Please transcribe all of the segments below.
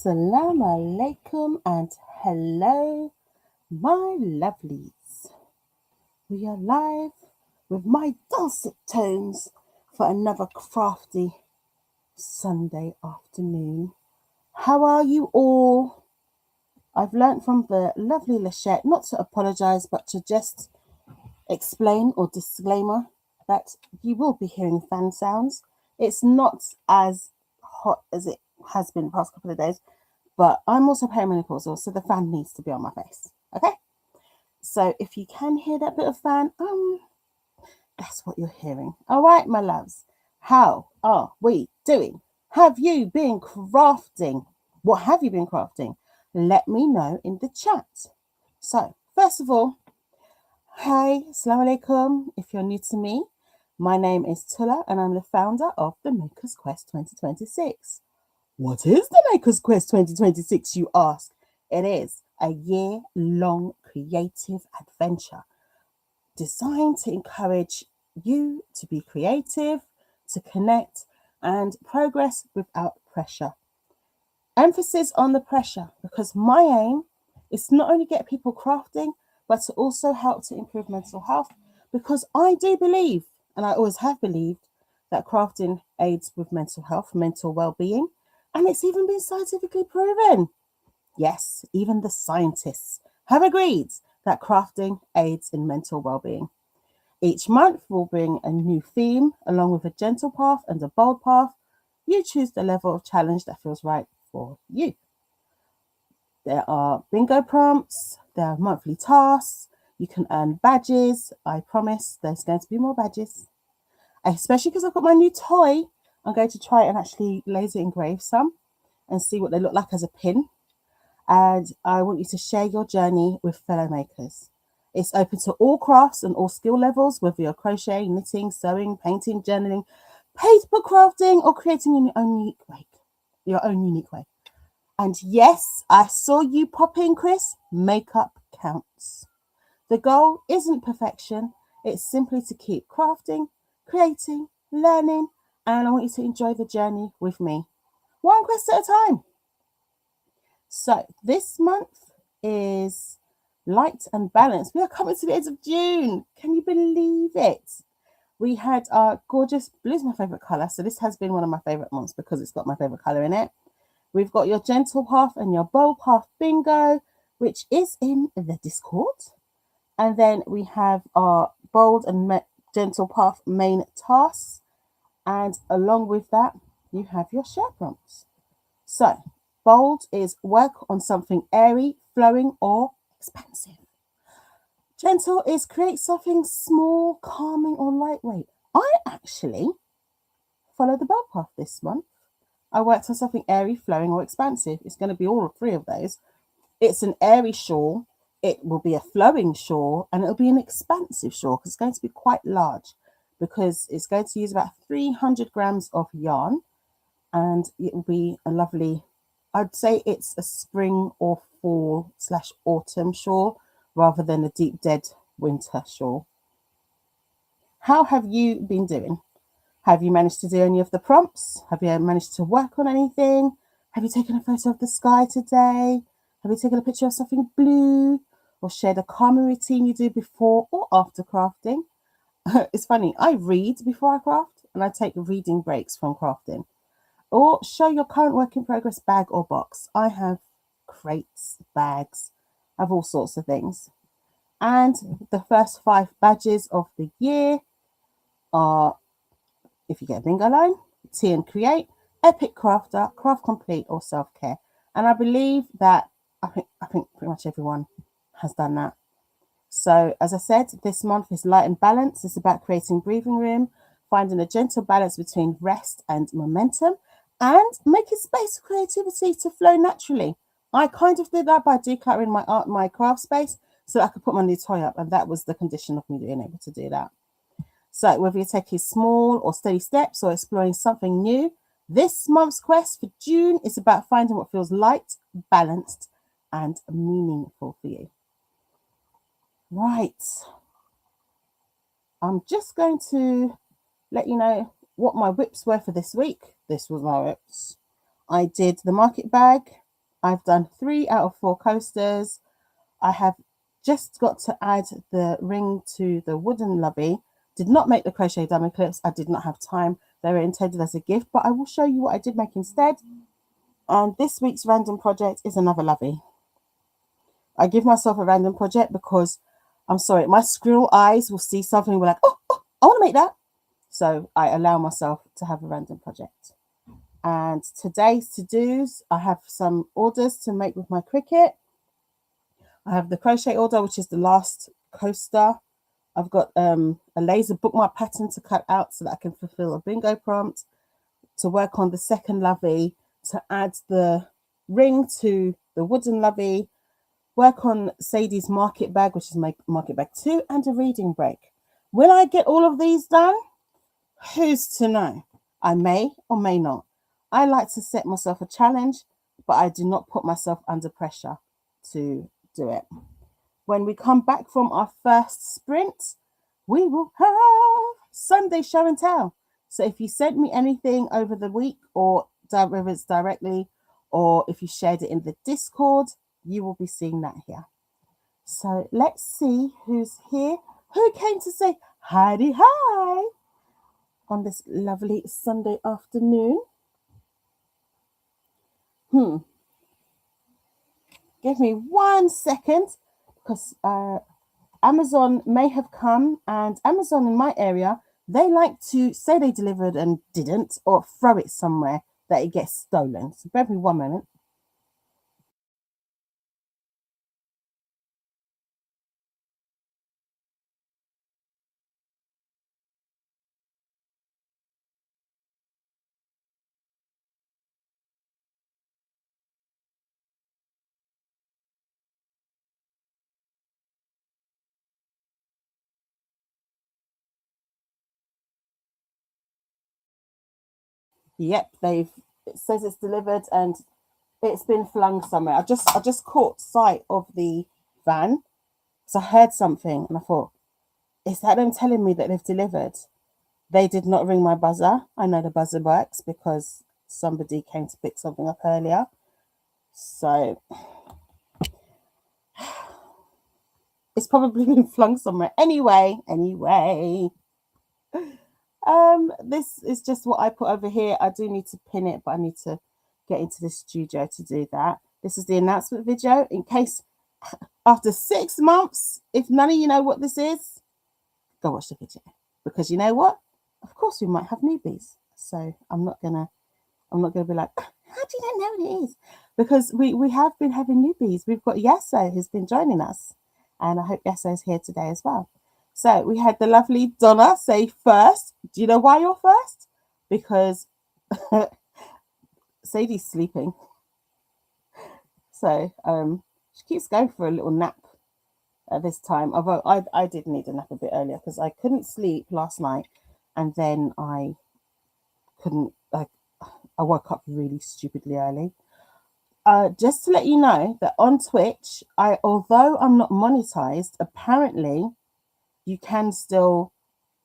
Assalamu alaikum and hello, my lovelies. We are live with my dulcet tones for another crafty Sunday afternoon. How are you all? I've learnt from the lovely Lachette not to apologise but to just explain or disclaimer that you will be hearing fan sounds. It's not as hot as it has been the past couple of days, but I'm also perimenopausal, so the fan needs to be on my face. Okay? So if you can hear that bit of fan, that's what you're hearing. All right, my loves. How are we doing? Have you been crafting? What have you been crafting? Let me know in the chat. So, first of all, hi, assalamu alaikum. If you're new to me, my name is Tula and I'm the founder of the Maker's Quest 2026. What is the Maker's Quest 2026, you ask? It is a year-long creative adventure designed to encourage you to be creative, to connect, and progress without pressure. Emphasis on the pressure, because my aim is to not only get people crafting, but to also help to improve mental health, because I do believe, and I always have believed, that crafting aids with mental health, mental well-being, and it's even been scientifically proven. Yes, even the scientists have agreed that crafting aids in mental well-being. Each month we'll bring a new theme along with a gentle path and a bold path. You choose the level of challenge that feels right for you. There are bingo prompts, there are monthly tasks, you can earn badges. I promise there's going to be more badges. Especially because I've got my new toy. I'm going to try and actually laser engrave some and see what they look like as a pin. And I want you to share your journey with fellow makers. It's open to all crafts and all skill levels, whether you're crocheting, knitting, sewing, painting, journaling, paper crafting, or creating in your own unique way. And yes, I saw you pop in, Chris. Makeup counts. The goal isn't perfection. It's simply to keep crafting, creating, learning, and I want you to enjoy the journey with me. One quest at a time. So this month is light and balance. We are coming to the end of June. Can you believe it? We had our gorgeous blue is my favorite color. So this has been one of my favorite months because it's got my favorite color in it. We've got your gentle path and your bold path bingo, which is in the Discord. And then we have our bold and gentle path main tasks. And along with that, you have your share prompts. So bold is work on something airy, flowing, or expansive. Gentle is create something small, calming, or lightweight. I actually follow the bold path this month. I worked on something airy, flowing, or expansive. It's going to be all three of those. It's an airy shawl, it will be a flowing shawl, and it'll be an expansive shawl because it's going to be quite large because it's going to use about 300 grams of yarn, and it will be a lovely, I'd say it's a spring or fall / autumn shawl rather than a deep dead winter shawl. How have you been doing? Have you managed to do any of the prompts? Have you managed to work on anything? Have you taken a photo of the sky today? Have you taken a picture of something blue? Or shared a calming routine you do before or after crafting? It's funny, I read before I craft and I take reading breaks from crafting. Or show your current work in progress bag or box. I have crates, bags, I have all sorts of things. And the first 5 badges of the year are, if you get a bingo line, Tea and Create, Epic Crafter, Craft Complete, or Self Care. And I believe that I think pretty much everyone has done that. So as I said, this month is light and balance. It's about creating breathing room, finding a gentle balance between rest and momentum, and making space for creativity to flow naturally. I kind of did that by decluttering my craft space so that I could put my new toy up, and that was the condition of me being able to do that. So whether you're taking small or steady steps or exploring something new, this month's quest for June is about finding what feels light, balanced, and meaningful for you. Right. I'm just going to let you know what my whips were for this week. This was my whips. I did the market bag, I've done 3 out of 4 coasters. I have just got to add the ring to the wooden lovey. Did not make the crochet diamond clips. I did not have time. They were intended as a gift, but I will show you what I did make instead. And this week's random project is another lovey. I give myself a random project because, I'm sorry, my squirrel eyes will see something and be like, oh, I want to make that. So I allow myself to have a random project. And today's to-dos, I have some orders to make with my Cricut. I have the crochet order, which is the last coaster. I've got a laser bookmark pattern to cut out so that I can fulfill a bingo prompt, to work on the second lovey, to add the ring to the wooden lovey, work on Sadie's market bag, which is my market bag 2, and a reading break. Will I get all of these done? Who's to know? I may or may not. I like to set myself a challenge, but I do not put myself under pressure to do it. When we come back from our first sprint, we will have Sunday show and tell. So if you sent me anything over the week, or whether it's directly, or if you shared it in the Discord, you will be seeing that here. So let's see who's here. Who came to say hi on this lovely Sunday afternoon? Give me 1 second, because Amazon may have come, and Amazon in my area, they like to say they delivered and didn't, or throw it somewhere that it gets stolen. So bear with me 1 moment. Yep, it says it's delivered and it's been flung somewhere. I just caught sight of the van, so I heard something and I thought, is that them telling me that they've delivered? They did not ring my buzzer. I know the buzzer works because somebody came to pick something up earlier. So it's probably been flung somewhere. Anyway. This is just what I put over here. I do need to pin it, but I need to get into the studio to do that. This is the announcement video in case after 6 months, if none of you know what this is, go watch the video, because you know what? Of course we might have newbies. So I'm not gonna be like, how do you know what it is? Because we have been having newbies. We've got Yasso who's been joining us, and I hope Yasso is here today as well. So we had the lovely Donna say first. Do you know why you're first? Because Sadie's sleeping. So she keeps going for a little nap at this time. Although I did need a nap a bit earlier because I couldn't sleep last night, and then I woke up really stupidly early. Just to let you know that on Twitch, although I'm not monetized, apparently you can still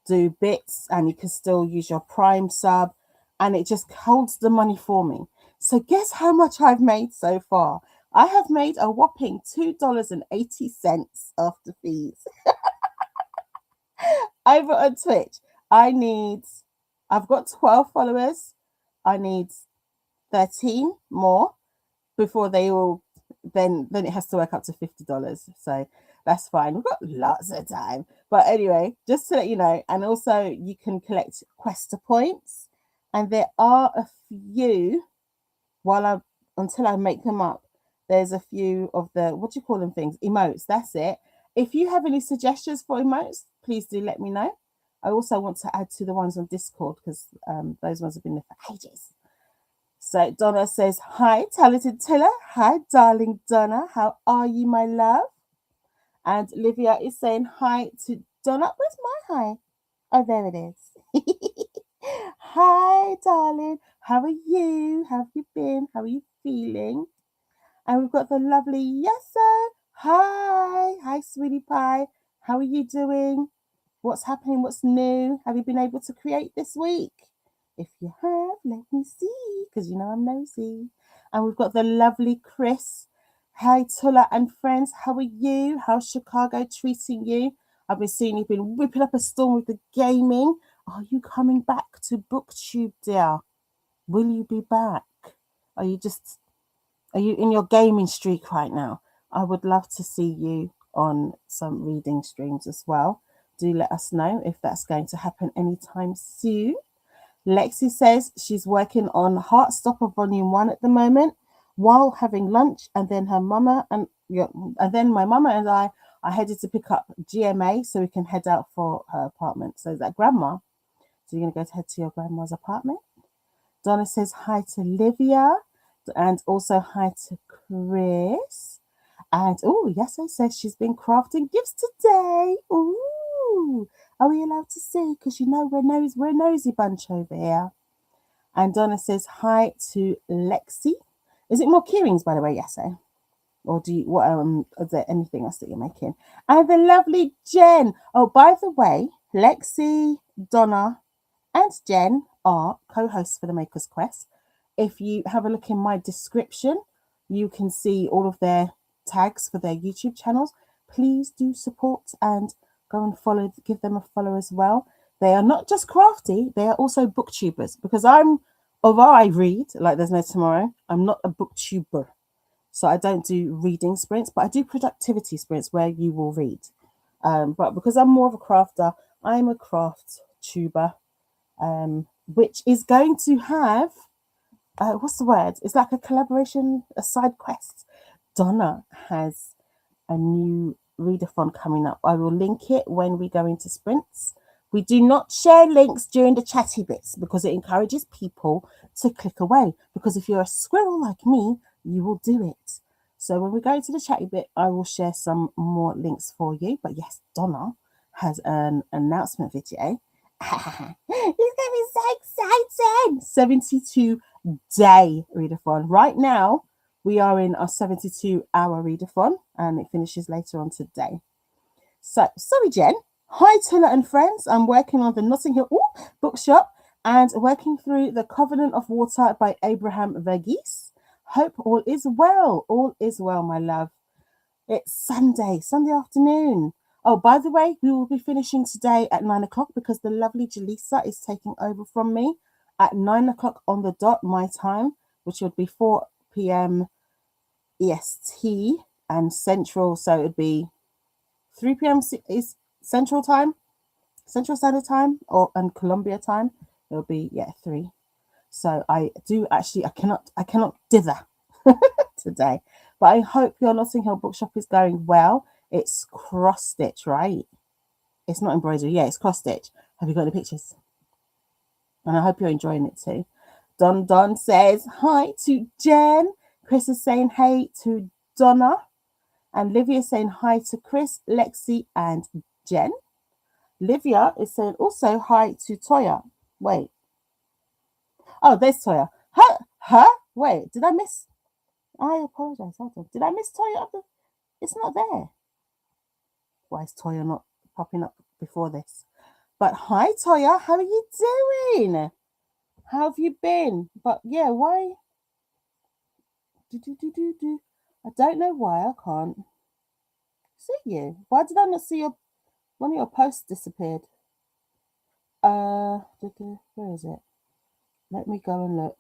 do bits and you can still use your Prime sub, and it just holds the money for me. So guess how much I've made so far? I have made a whopping $2.80 after fees. Over on Twitch, I've got 12 followers. I need 13 more before they all, then it has to work up to $50. So that's fine. We've got lots of time. But anyway, just to let you know, and also you can collect Questa points, and there are a few until I make them up. There's a few of the, what do you call them things? Emotes, that's it. If you have any suggestions for emotes, please do let me know. I also want to add to the ones on Discord because those ones have been there for ages. So Donna says, hi, talented Tiller. Hi, darling Donna. How are you, my love? And Livia is saying hi to Donna. Where's my hi? Oh, there it is. Hi, darling. How are you? How have you been? How are you feeling? And we've got the lovely Yesso. Hi. Hi, sweetie pie. How are you doing? What's happening? What's new? Have you been able to create this week? If you have, let me see, because you know I'm nosy. And we've got the lovely Chris. Hey, Tulla and friends, how are you? How's Chicago treating you? I've been seeing you've been whipping up a storm with the gaming. Are you coming back to BookTube, dear? Will you be back? Are you in your gaming streak right now? I would love to see you on some reading streams as well. Do let us know if that's going to happen anytime soon. Lexi says she's working on Heartstopper Volume 1 at the moment while having lunch, and then my mama and I are headed to pick up GMA so we can head out for her apartment. So is that grandma? So you're going to head to your grandma's apartment? Donna says hi to Livia and also hi to Chris. And Yeso says she's been crafting gifts today. Ooh, are we allowed to see? Because you know we're a nosy bunch over here. And Donna says hi to Lexi. Is it more keyrings, by the way, Yeso? Or is there anything else that you're making? And the lovely Jen. Oh, by the way, Lexi, Donna, and Jen are co-hosts for the Maker's Quest. If you have a look in my description, you can see all of their tags for their YouTube channels. Please do support and go and follow, give them a follow as well. They are not just crafty, they are also booktubers, because although I read like there's no tomorrow, I'm not a booktuber. So I don't do reading sprints, but I do productivity sprints where you will read. But because I'm more of a crafter, I'm a craft tuber, which is going to have, what's the word? It's like a collaboration, a side quest. Donna has a new readathon coming up. I will link it when we go into sprints. We do not share links during the chatty bits because it encourages people to click away. Because if you're a squirrel like me, you will do it. So when we go into the chatty bit, I will share some more links for you. But yes, Donna has an announcement video. It's going to be so exciting. 72-day readathon. Right now, we are in our 72-hour readathon, and it finishes later on today. So, sorry, Jen. Hi, Tulla and friends. I'm working on the Notting Hill bookshop and working through The Covenant of Water by Abraham Verghese. Hope all is well. All is well, my love. It's Sunday afternoon. Oh, by the way, we will be finishing today at 9 o'clock because the lovely Jaleesa is taking over from me at 9 o'clock on the dot, my time, which would be 4 p.m. EST and Central. So it would be 3 p.m. is Central Standard Time, and Colombia time. It'll be 3. So I cannot dither today. But I hope your Notting Hill bookshop is going well. It's cross stitch, right? It's not embroidery. Yeah, it's cross stitch. Have you got any pictures? And I hope you're enjoying it too. Don says hi to Jen. Chris is saying hey to Donna. And Livia is saying hi to Chris, Lexi, and Jen. Livia is saying also hi to Toya. Wait. Oh, there's Toya. Huh? Wait, did I miss? I apologize. Hold on. Did I miss Toya? It's not there. Why is Toya not popping up before this? But hi, Toya. How are you doing? How have you been? But yeah, why? I don't know why I can't see you. Why did I not see one of your posts disappeared? Where is it? Let me go and look.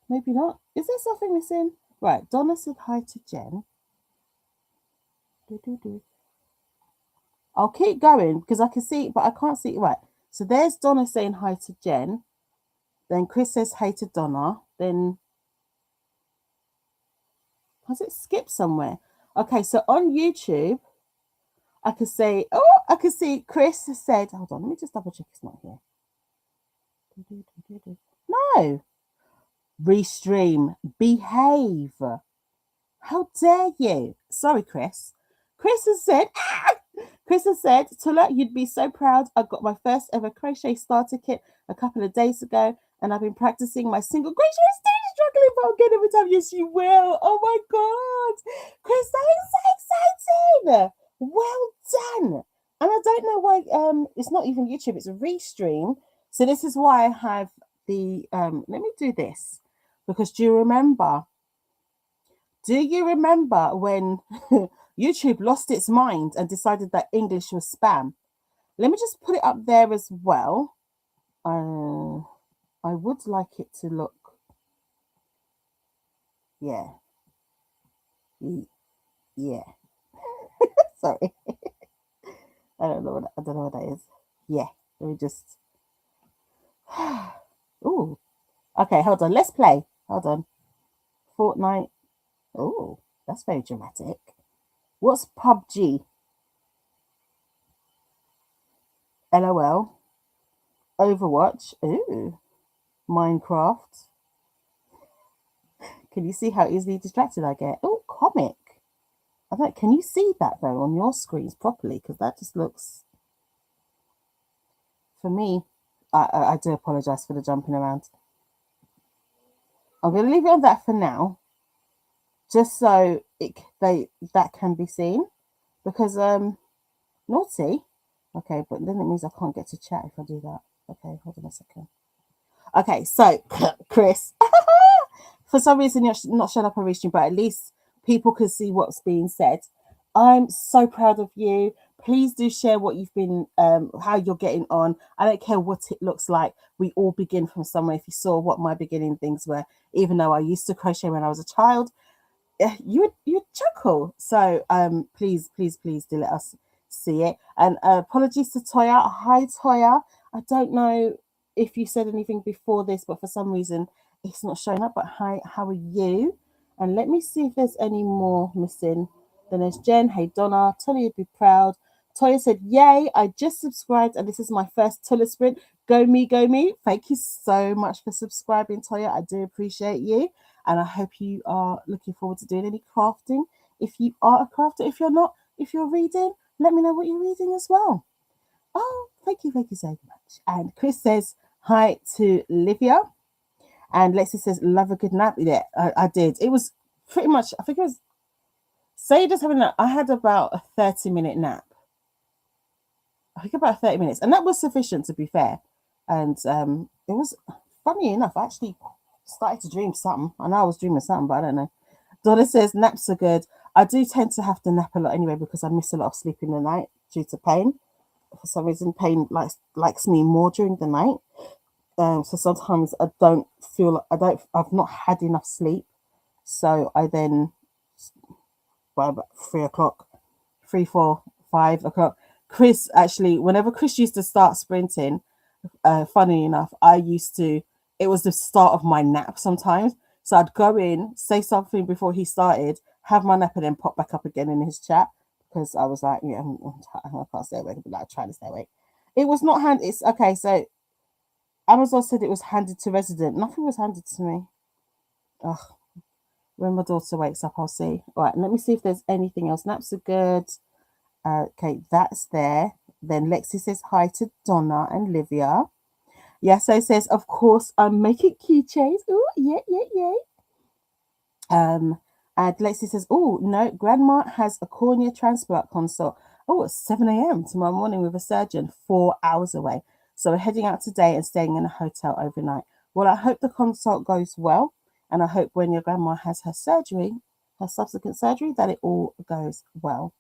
Maybe not. Is there something missing? Right, Donna said hi to Jen. I'll keep going because I can see, but I can't see. Right, so there's Donna saying hi to Jen. Then Chris says hi to Donna. Then has it skipped somewhere? Okay, so on YouTube, I can say, I can see Chris has said, hold on, let me just double check it's not here. No. Restream. Behave. How dare you? Sorry, Chris. Chris has said, Tulla, you'd be so proud. I got my first ever crochet starter kit a couple of days ago, and I've been practicing my single crochet stitch, struggling, but I'll get every time. Yes, you will. Oh my God. Chris, that is so exciting. Well done. And I don't know why it's not even YouTube, it's a Restream. So this is why I have the let me do this, because do you remember when YouTube lost its mind and decided that English was spam? Let me just put it up there as well. I would like it to look, yeah, yeah. Sorry, I don't know what that is. Yeah, let me just. Ooh, okay, hold on. Let's play. Hold on. Fortnite. Oh, that's very dramatic. What's PUBG? LOL. Overwatch. Ooh. Minecraft. Can you see how easily distracted I get? Oh, comic. I don't. Can you see that though on your screens properly? Because that just looks. For me, I do apologise for the jumping around. I'm going to leave it on that for now, just so that can be seen. Because naughty. Okay, but then it means I can't get to chat if I do that. Okay, hold on a second. Okay, so Chris, for some reason you're not showing up on Reaching, but at least people can see what's being said. I'm so proud of you. Please do share what you've been, how you're getting on. I don't care what it looks like. We all begin from somewhere. If you saw what my beginning things were, even though I used to crochet when I was a child, you'd chuckle. So please do let us see it. And apologies to Toya. Hi Toya. I don't know if you said anything before this, but for some reason it's not showing up. But hi, how are you? And let me see if there's any more missing. Then there's Jen. Hey Donna. Tony would be proud. Toya said, yay, I just subscribed and this is my first sprint. Go me, go me. Thank you so much for subscribing, Toya. I do appreciate you. And I hope you are looking forward to doing any crafting. If you are a crafter, if you're not, if you're reading, let me know what you're reading as well. Oh, thank you so much. And Chris says, hi to Livia. And Lexi says, love a good nap. Yeah, I did. It was pretty much, I think it was, say just having a nap. I had about a 30-minute nap. I think about 30 minutes. And that was sufficient, to be fair. And it was, funny enough, I actually started to dream something. I know I was dreaming something, but I don't know. Donna says, naps are good. I do tend to have to nap a lot anyway because I miss a lot of sleep in the night due to pain. For some reason, pain likes me more during the night. So sometimes I don't feel I've not had enough sleep. So I then, by about 3 o'clock, 3, 4, 5 o'clock. Chris, actually, whenever Chris used to start sprinting, funny enough, it was the start of my nap sometimes. So I'd go in, say something before he started, have my nap, and then pop back up again in his chat because I was like, yeah, I can't stay awake, but like trying to stay awake. It was not handed. It's okay. So Amazon said it was handed to resident. Nothing was handed to me. Ugh. When my daughter wakes up, I'll see. All right, let me see if there's anything else. Naps are good. Okay, that's there. Then Lexi says hi to Donna and Livia. Yasso says, of course, I'm making keychains. Oh, yeah. And Lexi says, oh, no, Grandma has a cornea transplant consult. Oh, it's 7 a.m. tomorrow morning with a surgeon, 4 hours away. So we're heading out today and staying in a hotel overnight. Well, I hope the consult goes well. And I hope when your grandma has her surgery, her subsequent surgery, that it all goes well.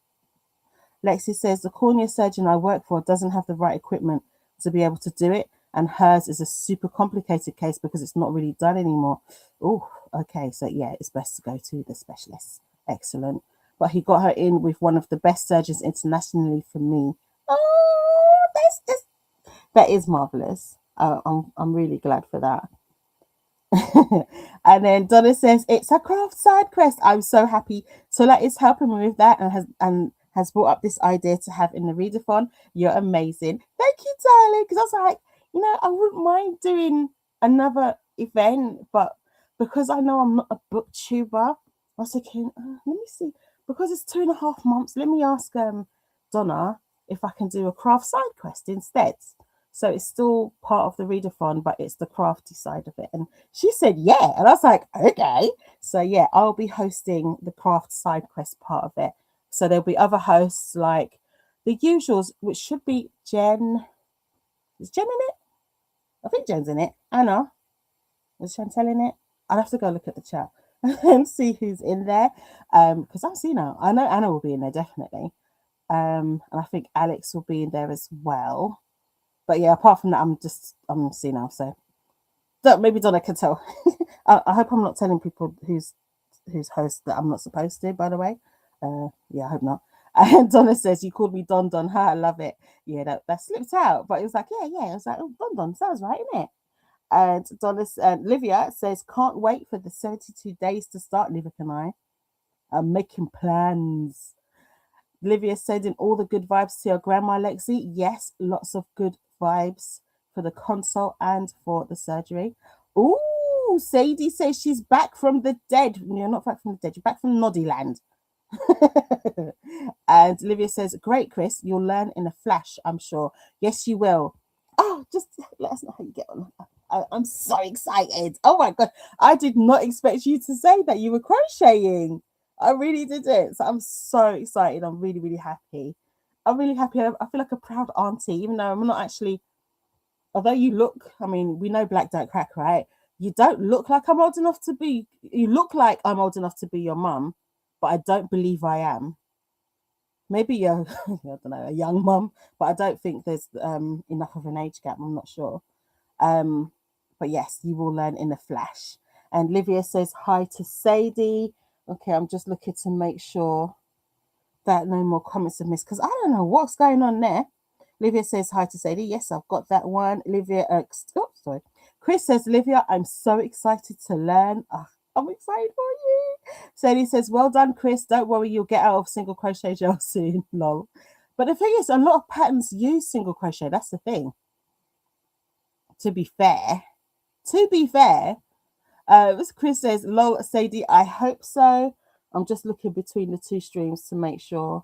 Lexi says, the cornea surgeon I work for doesn't have the right equipment to be able to do it. And hers is a super complicated case because it's not really done anymore. Oh, okay. So, yeah, it's best to go to the specialist. Excellent. But he got her in with one of the best surgeons internationally for me. Oh, that is marvelous. I'm really glad for that. And then Donna says, it's a craft side quest. I'm so happy. So that is helping me with that and has brought up this idea to have in the readathon. You're amazing. Thank you, darling. Because I was like, I wouldn't mind doing another event, but because I know I'm not a booktuber, I was thinking, let me see. Because it's 2.5 months, let me ask Donna if I can do a craft side quest instead. So it's still part of the readathon, but it's the crafty side of it. And she said, yeah. And I was like, okay. So yeah, I'll be hosting the craft side quest part of it. So there'll be other hosts like the usuals, which should be Jen. Is Jen in it? I think Jen's in it. Anna. Is Chantel in it? I'll have to go look at the chat and see who's in there. Because I'm seeing her. I know Anna will be in there definitely. And I think Alex will be in there as well. But yeah, apart from that, I'm seeing now. So maybe Donna can tell. I hope I'm not telling people who's host that I'm not supposed to. By the way, yeah, I hope not. And Donna says, "You called me Don Don." Ha, I love it. Yeah, that slipped out, but it was like, yeah. It was like, oh, Don Don sounds right, isn't it? And Donna and Livia says, "Can't wait for the 72 days to start." Livia and I are making plans. Livia sending all the good vibes to your grandma, Lexi. Yes, lots of good vibes for the consult and for the surgery. Ooh, Sadie says she's back from the dead. You're not back from the dead. You're back from Noddyland. And Olivia says, "Great, Chris. You'll learn in a flash, I'm sure." Yes, you will. Oh, just let us know how you get on. I'm so excited. Oh my God. I did not expect you to say that you were crocheting. I really didn't. So I'm so excited. I'm really, really happy. I'm really happy. I feel like a proud auntie, even though I'm not actually, although you look, I mean, we know black don't crack, right? You don't look like I'm old enough to be, you look like I'm old enough to be your mum, but I don't believe I am. Maybe you're, I don't know, a young mum, but I don't think there's enough of an age gap. I'm not sure. But yes, you will learn in a flash. And Livia says hi to Sadie. Okay, I'm just looking to make sure that no more comments are missed because I don't know what's going on there. Livia says hi to Sadie. Yes, I've got that one. Livia, sorry. Chris says, Livia, I'm so excited to learn. Oh, I'm excited for you. Sadie says, well done, Chris. Don't worry, you'll get out of single crochet gel soon. Lol. But the thing is, a lot of patterns use single crochet. That's the thing. To be fair, Chris says, lol, Sadie, I hope so. I'm just looking between the two streams to make sure.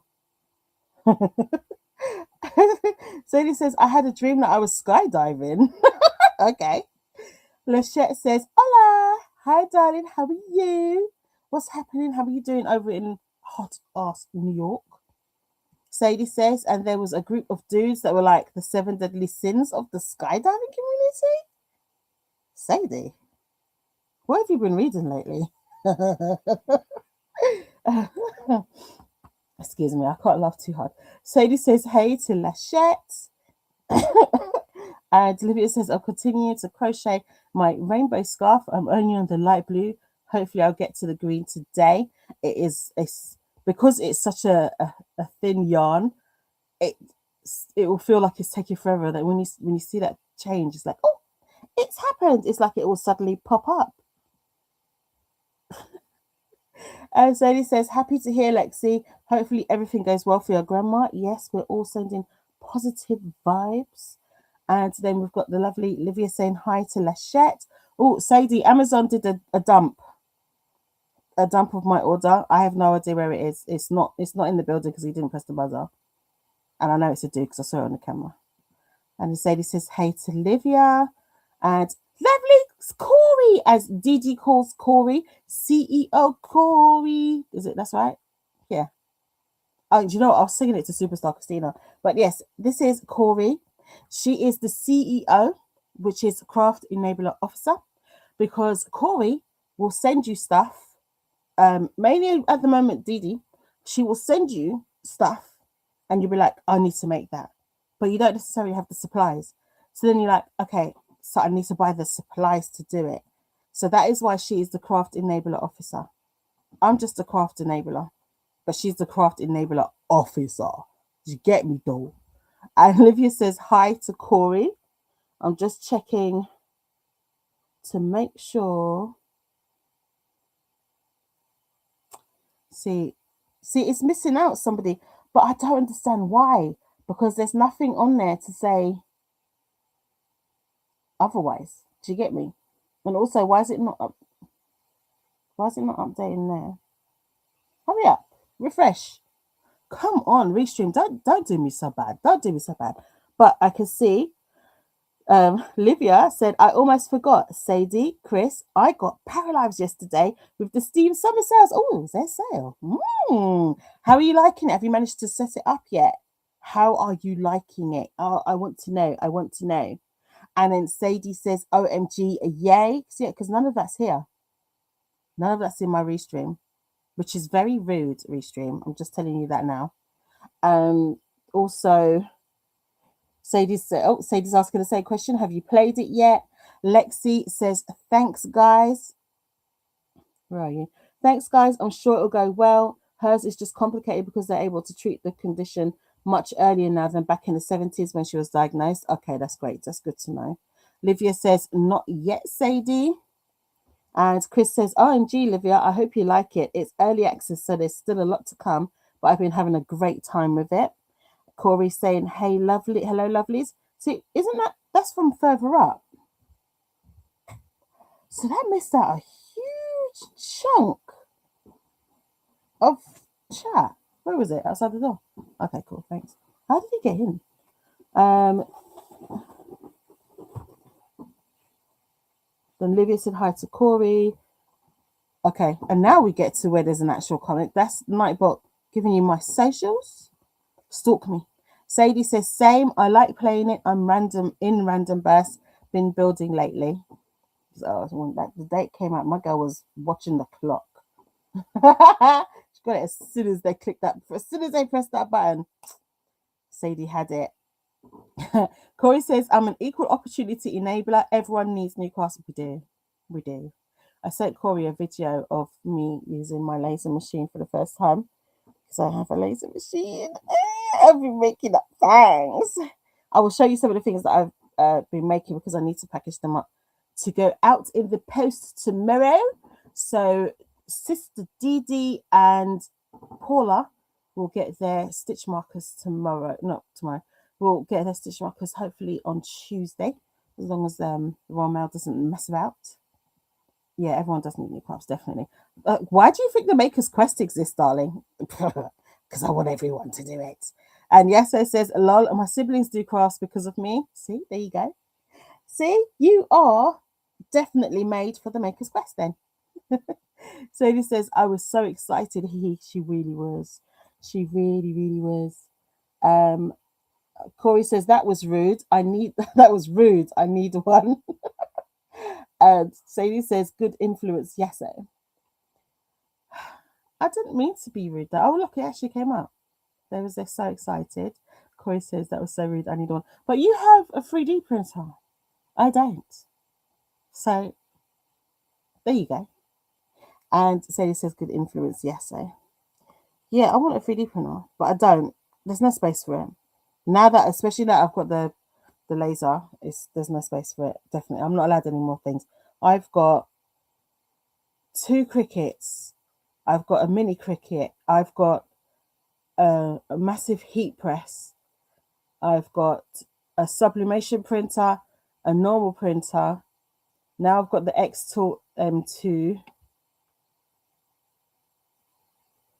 Sadie says, I had a dream that I was skydiving. Okay. Lachette says, hola. Hi, darling. How are you? What's happening? How are you doing over in hot ass New York? Sadie says, and there was a group of dudes that were like the 7 deadly sins of the skydiving community. Sadie, what have you been reading lately? Excuse me, I can't laugh too hard. Sadie says, hey to Lachette. And Olivia says, I'll continue to crochet my rainbow scarf. I'm only on the light blue. Hopefully I'll get to the green today. Because it's such a thin yarn, it will feel like it's taking forever. That when you see that change, it's like, oh, it's happened. It's like it will suddenly pop up. And Sadie says, happy to hear, Lexi. Hopefully everything goes well for your grandma. Yes, we're all sending positive vibes. And then we've got the lovely Livia saying hi to Lachette. Oh, Sadie, Amazon did a dump of my order. I have no idea where it is. It's not in the building because he didn't press the buzzer. And I know it's a dude because I saw it on the camera. And Sadie says hey to Livia. And lovely Corey, as Didi calls Corey, CEO Corey. Is it? That's right? Yeah. Oh, do you know what? I was singing it to Superstar Christina. But yes, this is Corey. She is the CEO, which is Craft Enabler Officer, because Corey will send you stuff. Mainly at the moment, Didi, she will send you stuff and you'll be like, I need to make that. But you don't necessarily have the supplies. So then you're like, okay, so I need to buy the supplies to do it. So that is why she is the Craft Enabler Officer. I'm just a Craft Enabler, but she's the Craft Enabler Officer. You get me, though? And Olivia says hi to Corey. I'm just checking to make sure. See, it's missing out somebody, but I don't understand why. Because there's nothing on there to say otherwise. Do you get me? And also, why is it not up? Why is it not updating there? Hurry up, refresh. Come on, restream. Don't do me so bad. Don't do me so bad. But I can see. Livia said, I almost forgot. Sadie, Chris, I got Paralives yesterday with the Steam Summer Sales. Oh, their sale. How are you liking it? Have you managed to set it up yet? How are you liking it? I want to know. And then Sadie says, OMG, yay. See, because none of that's here. None of that's in my restream, which is very rude, restream. I'm just telling you that now. Also, Sadie's asking the same question. Have you played it yet? Lexi says, thanks, guys. Where are you? Thanks, guys. I'm sure it'll go well. Hers is just complicated because they're able to treat the condition much earlier now than back in the 70s when she was diagnosed. Okay, that's great. That's good to know. Livia says, not yet, Sadie. And Chris says, OMG, Livia, I hope you like it. It's early access, so there's still a lot to come, but I've been having a great time with it. Corey saying, hey, lovely. Hello, lovelies. See, that's from further up. So that missed out a huge chunk of chat. Where was it? Outside the door. Okay, cool. Thanks. How did he get in? Then Livia said hi to Corey. Okay, and now we get to where there's an actual comment. That's Nightbot giving you my socials. Stalk me. Sadie says, same. I like playing it. I'm random bursts. Been building lately. So when the date came out, my girl was watching the clock. She got it as soon as they clicked that. As soon as they pressed that button, Sadie had it. Corey says, I'm an equal opportunity enabler. Everyone needs new crafts. We do. I sent Corey a video of me using my laser machine for the first time because I have a laser machine. I've been making up things. I will show you some of the things that I've been making because I need to package them up to go out in the post tomorrow. So Sister Dee and Paula will get their stitch markers tomorrow. Not tomorrow. We'll get their stitch markers hopefully on Tuesday, as long as the Royal Mail doesn't mess about. Yeah, everyone does need new crafts, definitely. Why do you think the Maker's Quest exists, darling? Because I want everyone to do it. And yes, it says, lol, my siblings do crafts because of me. See, there you go. See, you are definitely made for the Maker's Quest then. Sadie says, I was so excited. She really was. She really, really was. Corey says, that was rude. That was rude. I need one. And Sadie says, good influence. Yes, sir. I didn't mean to be rude. Oh, look, it actually came up. They're so excited. Corey says, that was so rude. I need one. But you have a 3D printer. I don't. So, there you go. And Sadie says, good influence. Yes, sir. Yeah, I want a 3D printer, but I don't. There's no space for it. Now that, especially now I've got the laser, there's no space for it. Definitely. I'm not allowed any more things. I've got 2 crickets. I've got a mini cricket. I've got a massive heat press. I've got a sublimation printer, a normal printer. Now I've got the X-Tool M2.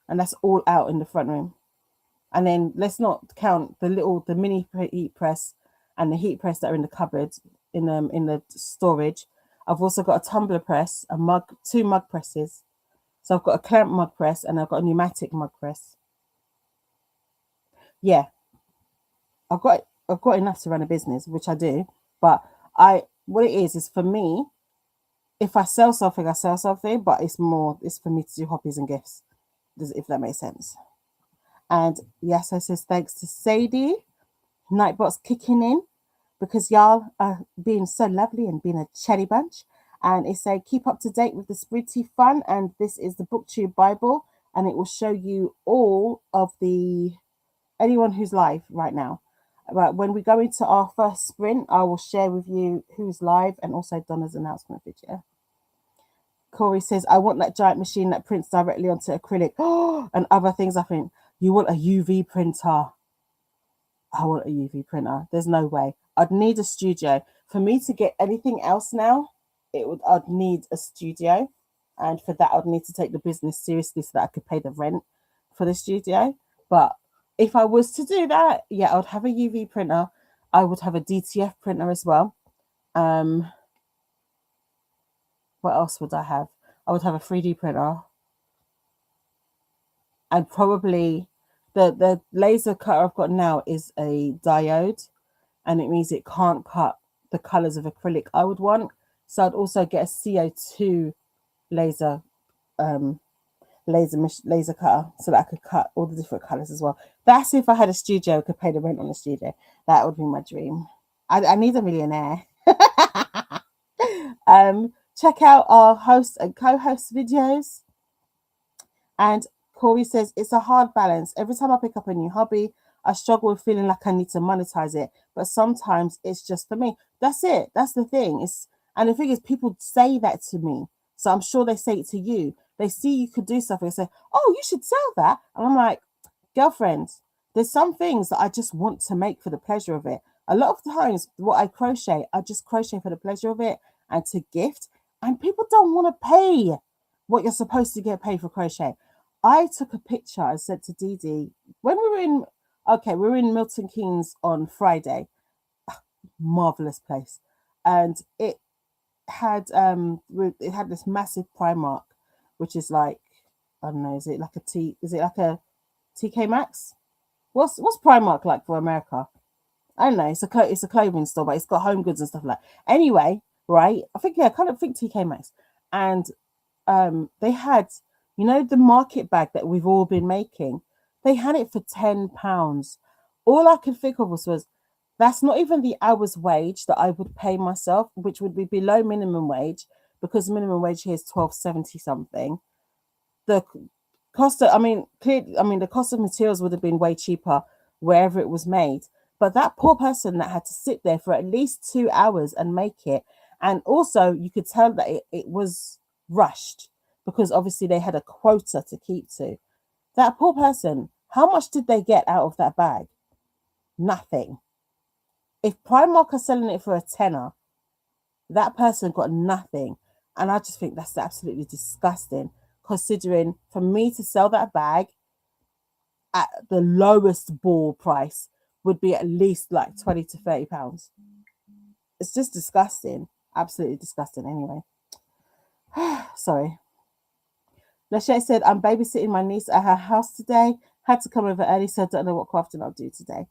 And that's all out in the front room. And then let's not count the mini heat press and the heat press that are in the cupboard in the storage. I've also got a tumbler press, 2 mug presses. So I've got a clamp mug press and I've got a pneumatic mug press. Yeah, I've got enough to run a business, which I do. But what it is for me, if I sell something, I sell something. But it's for me to do hobbies and gifts, if that makes sense. And yes, I says thanks to Sadie. Nightbot's kicking in because y'all are being so lovely and being a chatty bunch. And it say keep up to date with the Sprinty fun. And this is the BookTube Bible, and it will show you all of anyone who's live right now. But when we go into our first sprint, I will share with you who's live and also Donna's announcement video. Corey says, I want that giant machine that prints directly onto acrylic. Oh, and other things. I think you want a UV printer. I want a UV printer. There's no way. I'd need a studio. For me to get anything else now, I'd need a studio. And for that, I'd need to take the business seriously so that I could pay the rent for the studio. But if I was to do that, yeah, I'd have a UV printer. I would have a DTF printer as well. What else would I have? I would have a 3D printer. And probably the laser cutter I've got now is a diode. And it means it can't cut the colors of acrylic I would want. So I'd also get a CO2 laser um laser cutter so that I could cut all the different colors as well. That's if I had a studio, I could pay the rent on the studio. That would be my dream. I need a millionaire. Check out our host and co-host videos. And Corey says it's a hard balance. Every time I pick up a new hobby, I struggle with feeling like I need to monetize it. But sometimes it's just for me. That's it. That's the thing. And the thing is, people say that to me. So I'm sure they say it to you. They see you could do something and say, "Oh, you should sell that." And I'm like, girlfriend, there's some things that I just want to make for the pleasure of it. A lot of times, what I just crochet for the pleasure of it and to gift. And people don't want to pay what you're supposed to get paid for crochet. I took a picture I sent to Dee Dee when we were in Milton Keynes on Friday. Marvelous place. And it had this massive Primark, which is like, I don't know, is it like a TK Maxx? What's Primark like for America? I don't know. It's a clothing store, but it's got home goods and stuff like that. Anyway, right? I kind of think TK Maxx. And they had, the market bag that we've all been making. They had it for £10. All I could think of was that's not even the hour's wage that I would pay myself, which would be below minimum wage, because minimum wage here is 12.70 something. The the cost of materials would have been way cheaper wherever it was made. But that poor person that had to sit there for at least 2 hours and make it, and also you could tell that it was rushed because obviously they had a quota to keep to. That poor person, how much did they get out of that bag? Nothing. If Primark are selling it for a tenner, that person got nothing. And I just think that's absolutely disgusting, considering for me to sell that bag at the lowest ball price would be at least like £20 to £30. It's just disgusting. Absolutely disgusting. Anyway, sorry. Lachey said, I'm babysitting my niece at her house today. Had to come over early, so I don't know what crafting I'll do today.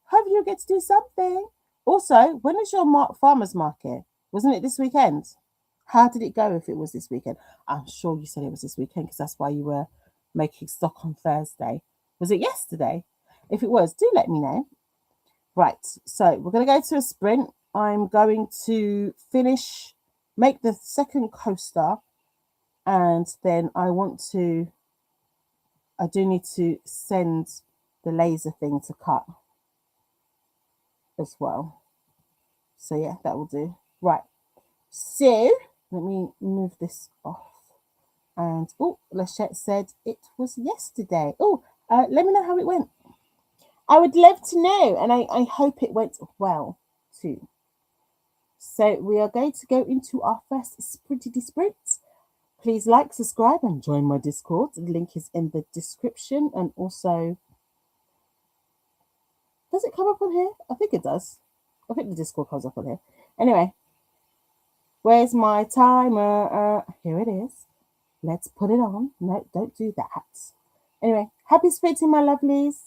Hope you get to do something. Also, when is your farmer's market? Wasn't it this weekend? How did it go if it was this weekend? I'm sure you said it was this weekend because that's why you were making stock on Thursday. Was it yesterday? If it was, do let me know. Right, so we're going to go to a sprint. I'm going to make the second coaster, and then I do need to send the laser thing to cut as well. So yeah, that will do. Right, so let me move this off. And Lachette said it was yesterday. Let me know how it went. I would love to know, and I hope it went well too. So we are going to go into our first sprintity sprint. Please like, subscribe, and join my Discord. The link is in the description. And also, does it come up on here? I think it does. I think the Discord comes up on here. Anyway, where's my timer? Here it is. Let's put it on. No, don't do that. Anyway, happy sprinting, my lovelies.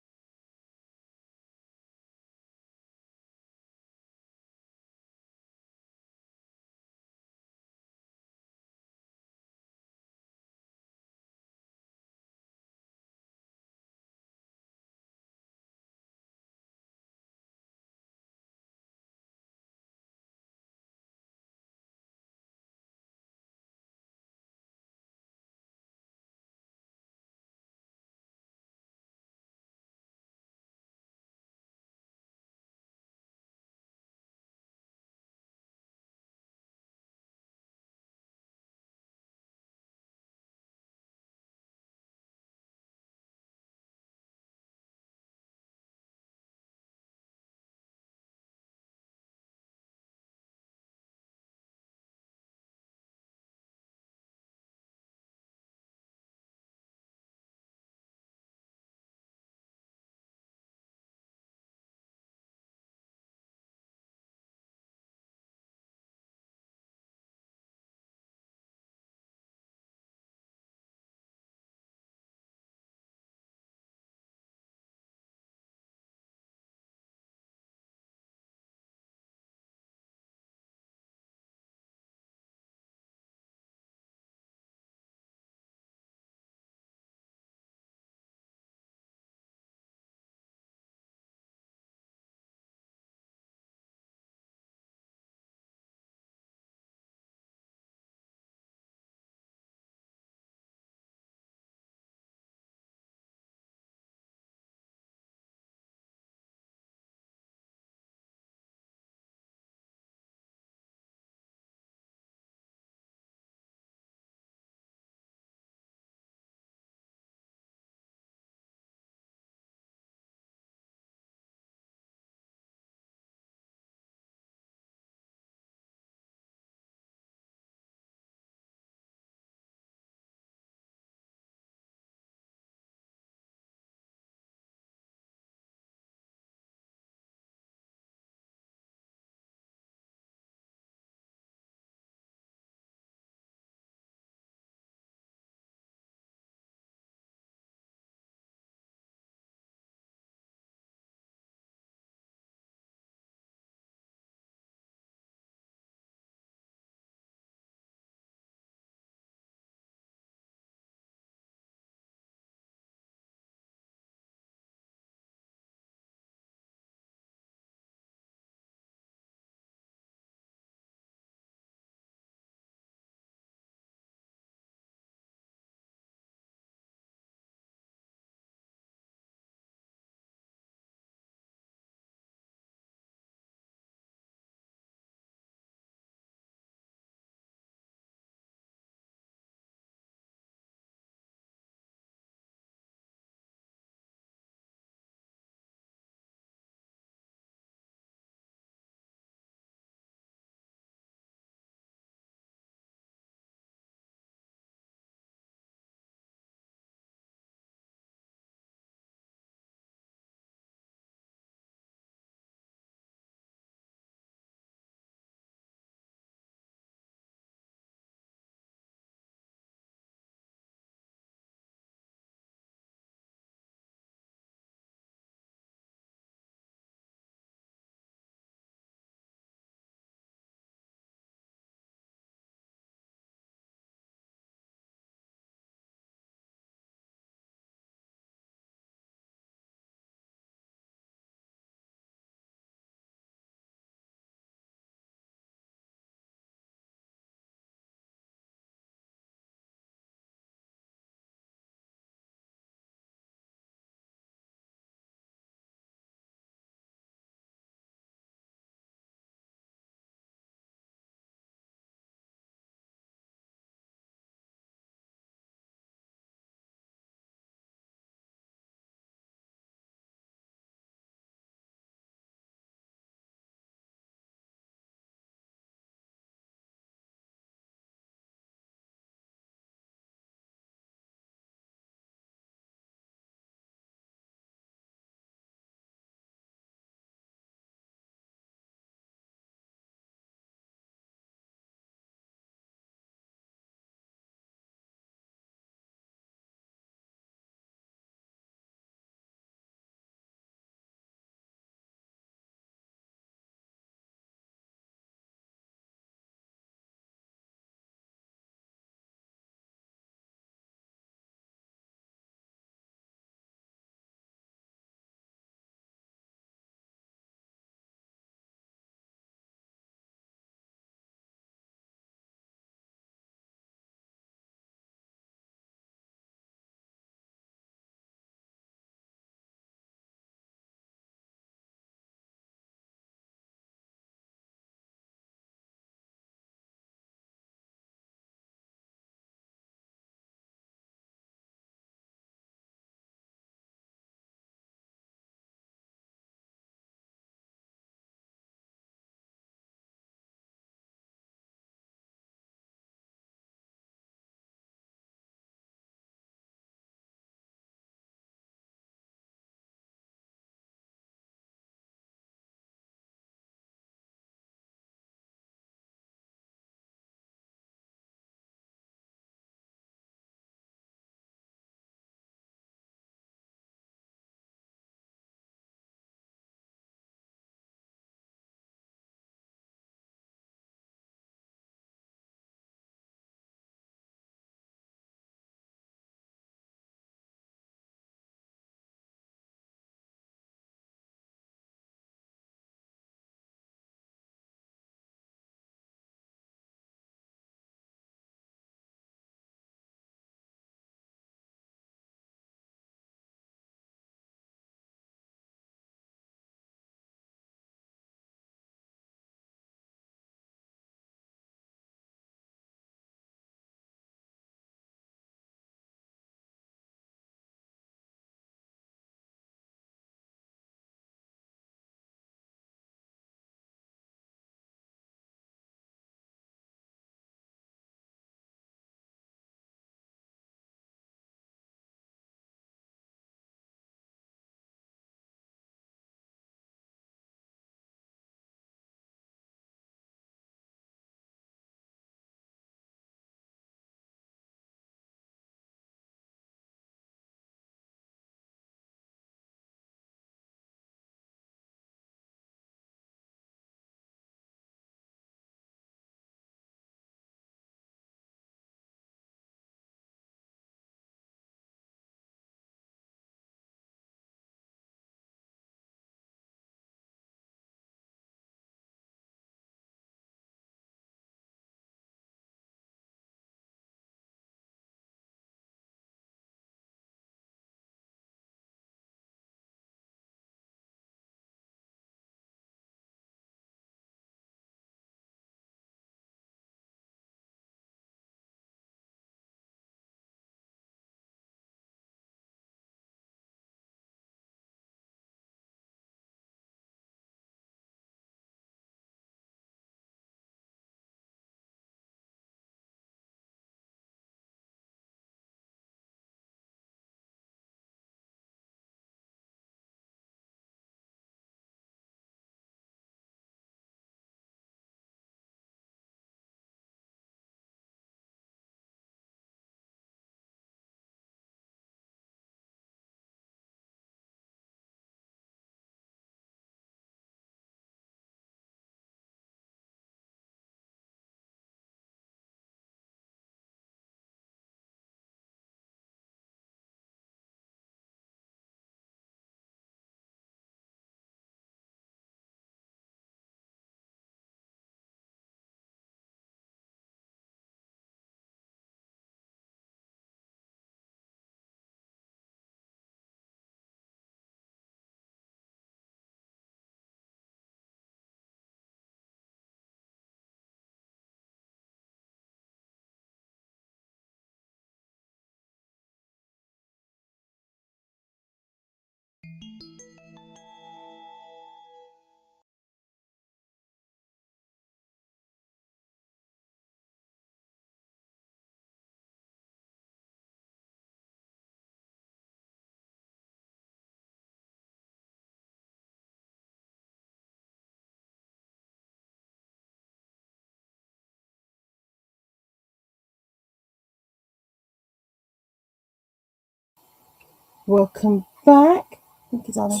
Welcome back. Thank you, darling.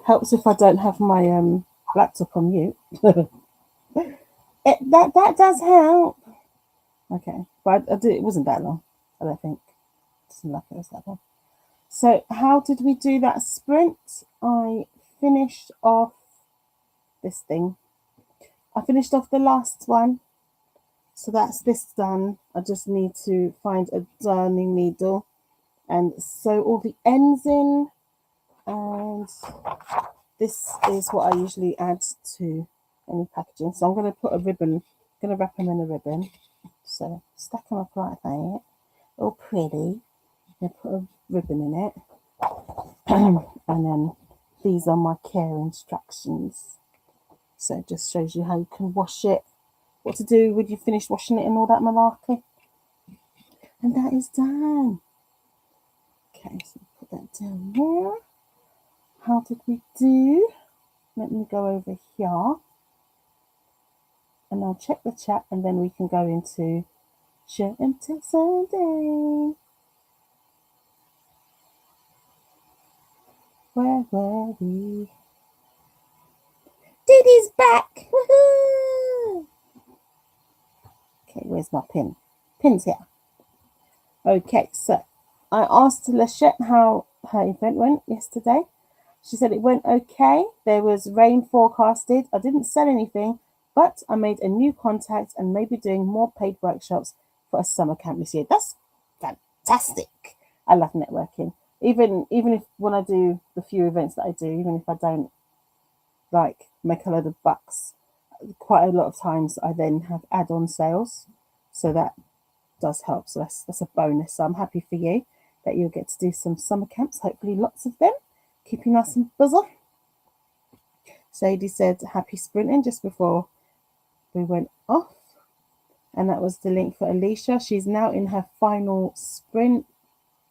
Helps if I don't have my laptop on mute. That does help. Okay, but I did. It wasn't that long. I don't think. It doesn't look like it was that long. So how did we do that sprint? I finished off this thing. I finished off the last one. So that's this done. I just need to find a darning needle and sew all the ends in. And this is what I usually add to any packaging. So I'm going to put a ribbon, I'm going to wrap them in a ribbon. So stack them up like that, all pretty. I'm going to put a ribbon in it. And then these are my care instructions. So it just shows you how you can wash it, what to do when you finish washing it and all that malarkey. And that is done. Okay, so put that down there. How did we do? Let me go over here. And I'll check the chat and then we can go into Show and Tell Sunday. Where were we? Diddy's back! Woohoo! Okay, where's my pin? Pin's here. Okay, so I asked Lachette how her event went yesterday. She said it went okay. There was rain forecasted. I didn't sell anything, but I made a new contact and may be doing more paid workshops for a summer camp this year. That's fantastic. I love networking. Even if when I do the few events that I do, even if I don't like make a load of bucks, quite a lot of times I then have add-on sales. So that does help. So that's a bonus. So I'm happy for you that you'll get to do some summer camps, hopefully lots of them. Keep you nice and buzzer. Sadie said happy sprinting just before we went off. And that was the link for Alicia. She's now in her final sprint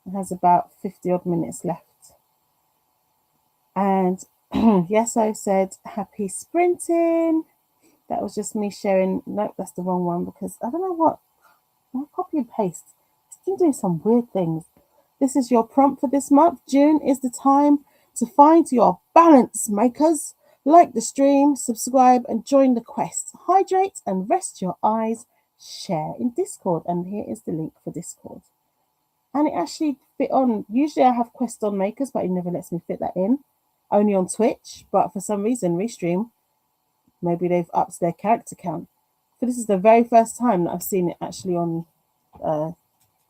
and has about 50 odd minutes left. And yes, I said happy sprinting. That was just me sharing. Nope, that's the wrong one because I don't know what. My copy and paste. It's been doing some weird things. This is your prompt for this month. June is the time to find your balance, makers. Like the stream, subscribe, and join the quest. Hydrate and rest your eyes. Share in Discord. And here is the link for Discord. And it actually fit on. Usually I have quest on makers, but it never lets me fit that in. Only on Twitch. But for some reason, Restream, maybe they've upped their character count. So this is the very first time that I've seen it actually on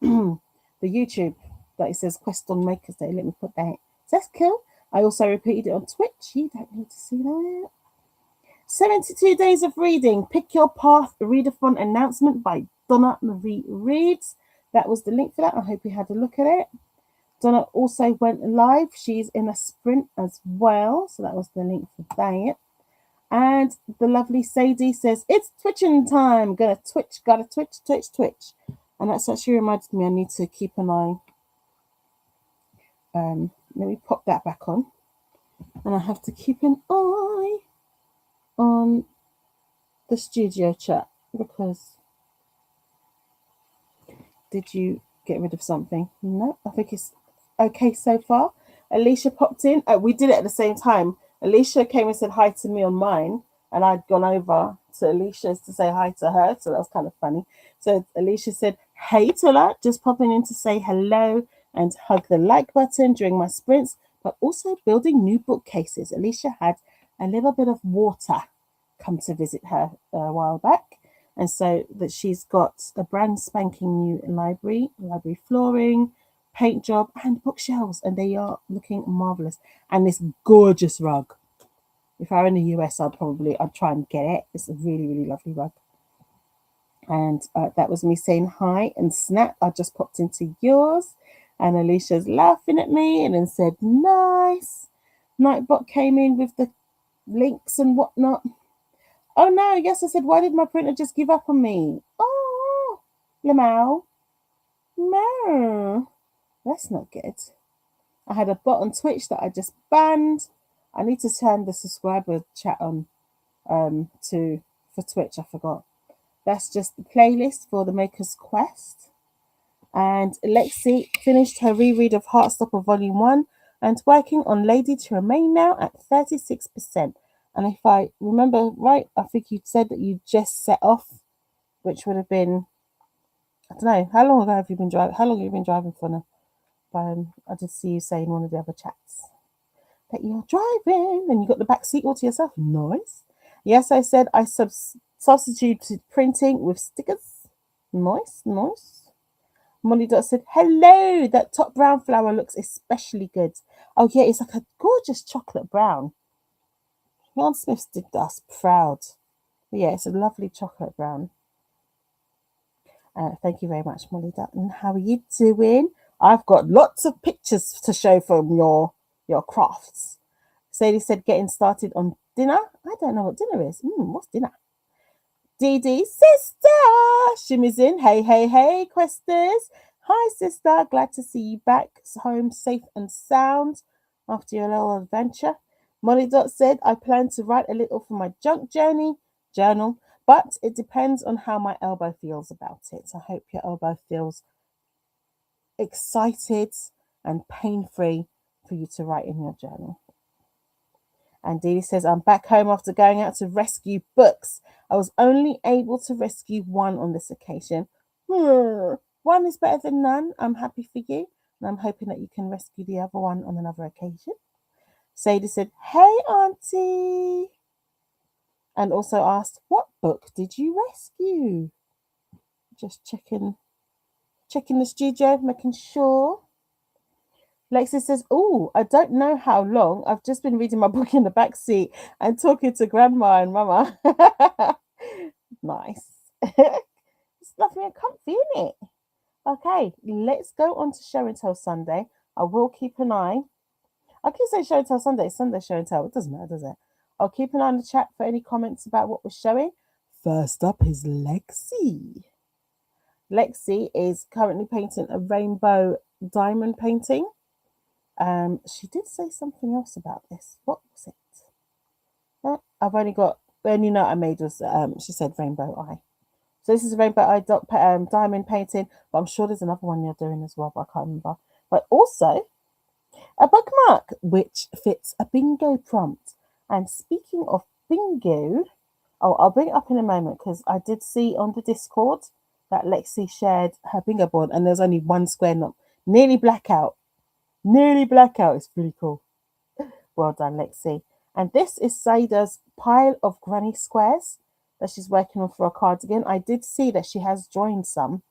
the YouTube that it says Quest on Makers Day. Let me put that. So that's cool. I also repeated it on Twitch. You don't need to see that. 72 Days of Reading. Pick Your Path. Readathon announcement by Donna Marie Reads. That was the link for that. I hope you had a look at it. Donna also went live. She's in a sprint as well. So that was the link for that. And the lovely Sadie says, it's twitching time. Gotta twitch. And that's actually reminded me I need to keep an eye. Let me pop that back on. And I have to keep an eye on the studio chat because did you get rid of something? No, I think it's okay so far. Alicia popped in. We did it at the same time. Alicia came and said hi to me on mine, and I'd gone over to Alicia's to say hi to her, so that was kind of funny. So Alicia said, hey Tula, just popping in to say hello and hug the like button during my sprints, but also building new bookcases. Alicia had a little bit of water come to visit her a while back, and so that she's got a brand spanking new library flooring, paint job, and bookshelves, and they are looking marvelous. And this gorgeous rug. If I were in the US, I'd try and get it. It's a really, really lovely rug. And that was me saying hi. And Snap, I just popped into yours. And Alicia's laughing at me and then said, nice. Nightbot came in with the links and whatnot. Oh no, yes, I said, why did my printer just give up on me? Oh, Lamau. No, that's not good. I had a bot on Twitch that I just banned. I need to turn the subscriber chat on for Twitch. I forgot. That's just the playlist for the Maker's Quest. And Lexi finished her reread of Heartstopper Volume 1 and working on Lady to Remain now at 36%. And if I remember right, I think you said that you just set off, which would have been, I don't know, how long ago have you been driving? How long have you been driving for now? I did see you say in one of the other chats that you're driving and you got the back seat all to yourself. Nice. Yes, I said I substituted printing with stickers. Nice, nice. Molly Dot said, hello, that top brown flower looks especially good. Oh, yeah, it's like a gorgeous chocolate brown. Yarn Smiths did us proud. But yeah, it's a lovely chocolate brown. Thank you very much, Molly Dutton. How are you doing? I've got lots of pictures to show from your crafts. Sadie said, getting started on dinner. I don't know what dinner is. What's dinner? Dee Dee, sister, Shimmy's in. Hey, hey, hey, Questers. Hi, sister. Glad to see you back home safe and sound after your little adventure. Molly Dot said, I plan to write a little for my junk journal, but it depends on how my elbow feels about it. I hope your elbow feels excited and pain-free for you to write in your journal. And Dee Dee says, I'm back home after going out to rescue books. I was only able to rescue one on this occasion. One is better than none. I'm happy for you. And I'm hoping that you can rescue the other one on another occasion. Sadie said, hey, Auntie. And also asked, what book did you rescue? Just checking the studio, making sure. Lexi says, oh, I don't know how long. I've just been reading my book in the back seat and talking to Grandma and Mama. Nice. It's lovely and comfy, isn't it? Okay, let's go on to Show and Tell Sunday. I will keep an eye. I keep saying Show and Tell Sunday. It's Sunday Show and Tell. It doesn't matter, does it? I'll keep an eye on the chat for any comments about what we're showing. First up is Lexi. Lexi is currently painting a rainbow diamond painting. She did say something else about this. What was it? I've only got the only note I made was she said rainbow eye. So this is a rainbow eye diamond painting, but I'm sure there's another one you're doing as well, but I can't remember. But also a bookmark which fits a bingo prompt. And speaking of bingo, I'll bring it up in a moment because I did see on the Discord that Lexi shared her bingo board and there's only one square, not nearly blackout. Nearly blackout. It's really cool. Well done, Lexi. And this is Saida's pile of granny squares that she's working on for a cardigan. I did see that she has joined some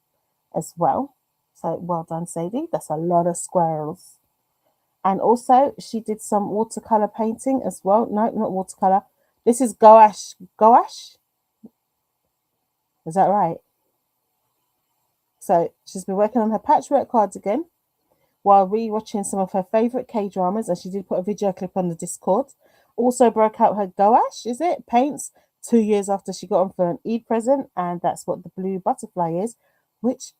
as well. So well done, Sadie. That's a lot of squirrels. And also she did some watercolor painting as well. No, not watercolor. This is gouache. Gouache? Is that right? So she's been working on her patchwork cardigan while rewatching some of her favourite K-dramas, and she did put a video clip on the Discord. Also broke out her gouache, is it? Paints 2 years after she got them for an Eid present, and that's what the blue butterfly is, which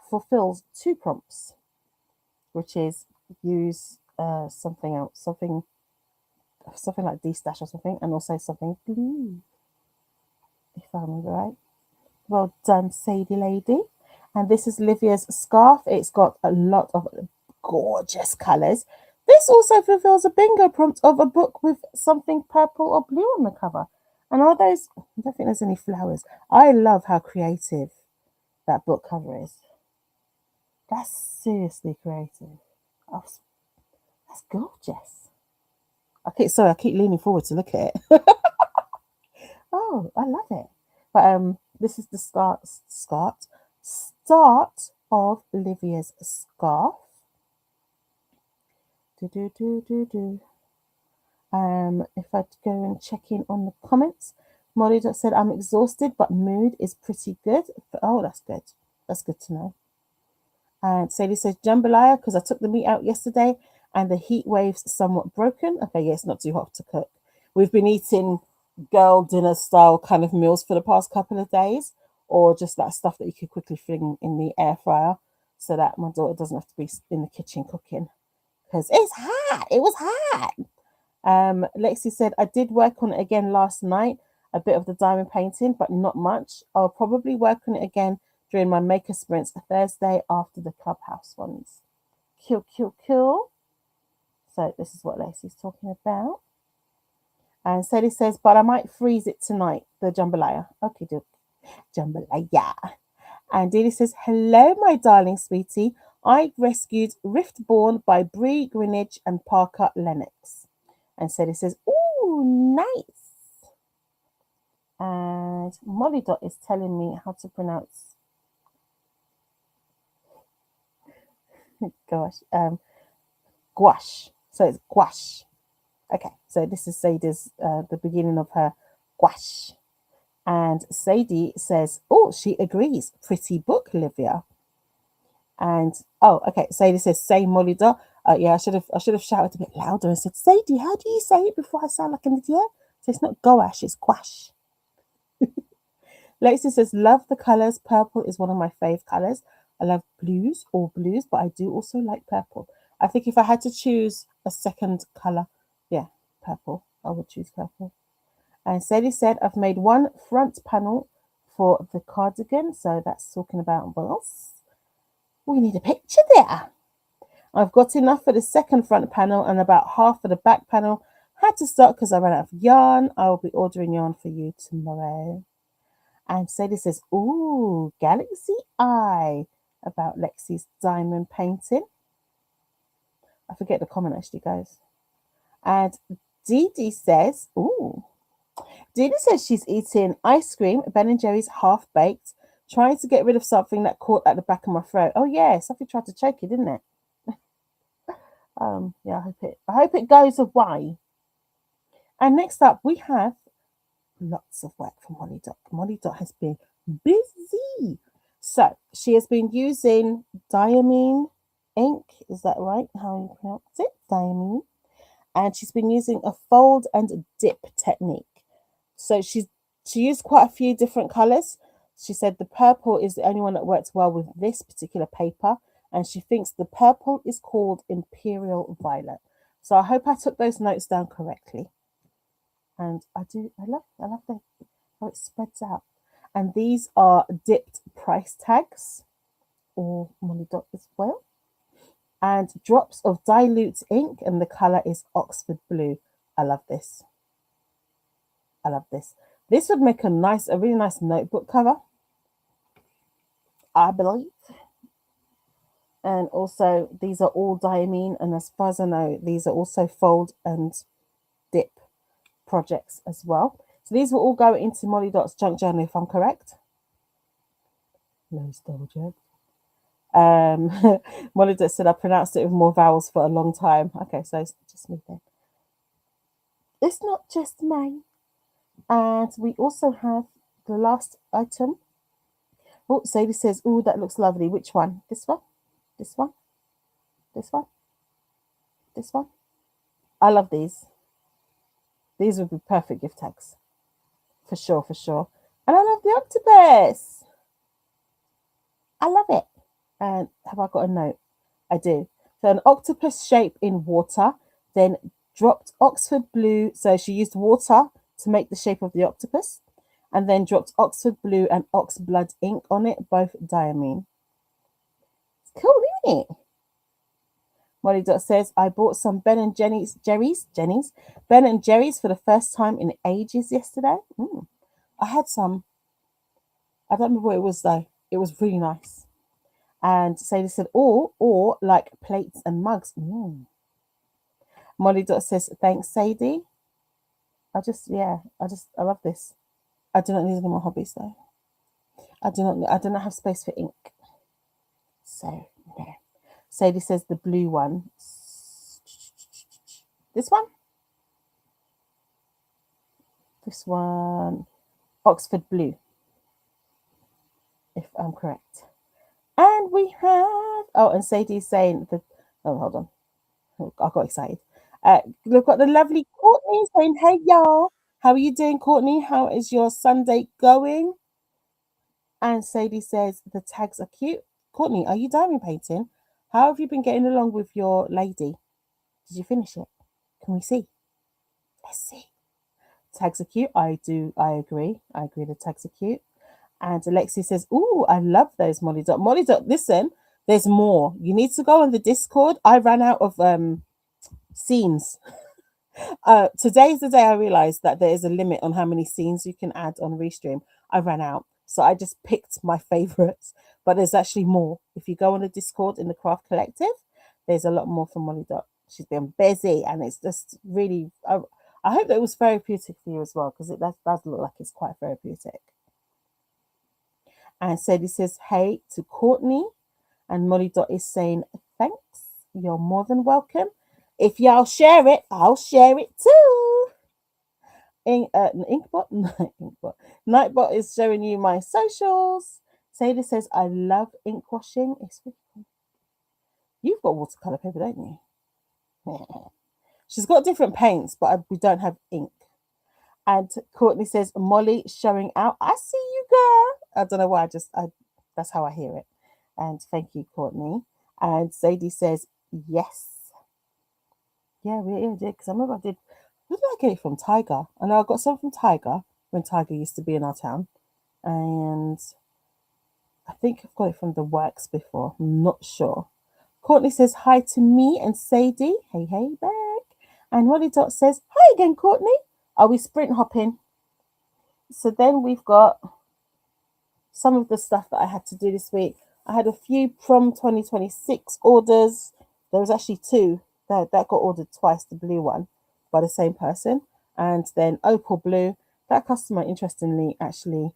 fulfills 2 prompts, which is use something else, something like D-stash or something, and also something blue, if I remember right. Well done, Sadie lady. And this is Livia's scarf. It's got a lot of gorgeous colours. This also fulfills a bingo prompt of a book with something purple or blue on the cover. And are those, I don't think there's any flowers. I love how creative that book cover is. That's seriously creative. That's gorgeous. I keep leaning forward to look at it. Oh, I love it. But this is the start of Olivia's scarf. If I go and check in on the comments, Molly said, I'm exhausted, but mood is pretty good. Oh, that's good. That's good to know. And Sadie says, jambalaya, because I took the meat out yesterday and the heat wave's somewhat broken. Okay, yeah, it's not too hot to cook. We've been eating girl dinner style kind of meals for the past couple of days, or just that stuff that you could quickly fling in the air fryer so that my daughter doesn't have to be in the kitchen cooking because it's hot. It was hot. Lexi said, I did work on it again last night, a bit of the diamond painting, but not much. I'll probably work on it again during my maker sprints Thursday after the clubhouse ones. Cool, cool, cool. So this is what Lacey's talking about. And Sadie says, but I might freeze it tonight, the jambalaya. Okay, do jambalaya. And Didi says, hello, my darling sweetie. I rescued Riftborn by Bree Greenwich and Parker Lennox. And Sadie says, ooh, nice. And Molly Dot is telling me how to pronounce, gouache. So it's gouache. Okay, so this is Sadie's, the beginning of her gouache. And Sadie says, oh, she agrees. Pretty book, Livia. And oh, okay. Sadie says, say Molly Dot. Yeah, I should have shouted a bit louder and said, Sadie, how do you say it before I sound like an idiot? So it's not gouache, it's gouache. Lacey says, love the colours. Purple is one of my fave colours. I love blues, all blues, but I do also like purple. I think if I had to choose a second colour, yeah, purple. I would choose purple. And Sadie said, I've made one front panel for the cardigan. So that's talking about balls. We need a picture there. I've got enough for the second front panel and about half for the back panel. Had to stop because I ran out of yarn. I will be ordering yarn for you tomorrow. And Sadie says, ooh, Galaxy Eye, about Lexi's diamond painting. I forget the comment actually goes. And Dee Dee says, ooh. Dee Dee says she's eating ice cream, Ben & Jerry's half-baked, trying to get rid of something that caught at the back of my throat. Oh, yeah, something tried to choke you, didn't it? Yeah, I hope it goes away. And next up, we have lots of work from Molly Dot. Molly Dot has been busy. So she has been using diamine ink. Is that right? How you pronounce it? Diamine. And she's been using a fold and dip technique. So she used quite a few different colors. She said the purple is the only one that works well with this particular paper. And she thinks the purple is called Imperial Violet. So I hope I took those notes down correctly. And I love how it spreads out. And these are dipped price tags, or Molly Dot as well. And drops of dilute ink, and the color is Oxford Blue. I love this. I love this. This would make a really nice notebook cover, I believe. And also, these are all diamine, and as far as I know, these are also fold and dip projects as well. So these will all go into Molly Dot's junk journal, if I'm correct. Let's double check. Molly Dot said I pronounced it with more vowels for a long time. Okay, so it's just me then. It's not just me. And we also have the last item. Oh, Sadie says, oh, that looks lovely. Which one? This one? This one? This one? This one? I love these. These would be perfect gift tags. For sure, for sure. And I love the octopus. I love it. And have I got a note? I do. So an octopus shape in water, then dropped Oxford Blue. So she used water to make the shape of the octopus, and then dropped Oxford Blue and Oxblood ink on it, both diamine. It's cool, isn't it? Molly Dot says, I bought some Ben & Jerry's Ben & Jerry's for the first time in ages yesterday. I had some. I don't remember what it was though. It was really nice. And Sadie said, or like plates and mugs. Molly Dot says, thanks, Sadie. I love this. I do not need any more hobbies though. I do not have space for ink. So no. Sadie says the blue one. This one? This one. Oxford Blue, if I'm correct. And we have, and Sadie's saying hold on. I got excited. We've got the lovely Courtney saying, hey, y'all. How are you doing, Courtney? How is your Sunday going? And Sadie says, the tags are cute. Courtney, are you diamond painting? How have you been getting along with your lady? Did you finish it? Can we see? Let's see. Tags are cute. I agree. The tags are cute. And Alexi says, "Ooh, I love those Molly Dot. Molly Dot, listen, there's more. You need to go on the Discord. I ran out of scenes. Today's the day I realized that there is a limit on how many scenes you can add on Restream. I ran out. So I just picked my favorites. But there's actually more. If you go on the Discord in the Craft Collective, there's a lot more from Molly Dot. She's been busy and it's just really I hope that it was therapeutic for you as well, because it does look like it's quite therapeutic. And Sadie says, hey to Courtney. And Molly Dot is saying, thanks. You're more than welcome. If y'all share it, I'll share it too. Inkbot? Inkbot. Nightbot is showing you my socials. Sadie says, I love ink washing. It's really cool. You've got watercolor paper, don't you? Yeah. She's got different paints, but we don't have ink. And Courtney says, Molly showing out. I see you, girl. I don't know why. That's how I hear it. And thank you, Courtney. And Sadie says, yes. Yeah, we did. Because I remember I did. Who did I get it from? Tiger. I know I got some from Tiger when Tiger used to be in our town. And I think I've got it from the Works before. I'm not sure. Courtney says hi to me and Sadie. Hey, hey, back. And Molly Dot says, hi again, Courtney. Are we sprint hopping? So then we've got some of the stuff that I had to do this week. I had a few prom 2026 orders. There was actually two that got ordered twice, the blue one by the same person. And then Opal Blue, that customer, interestingly, actually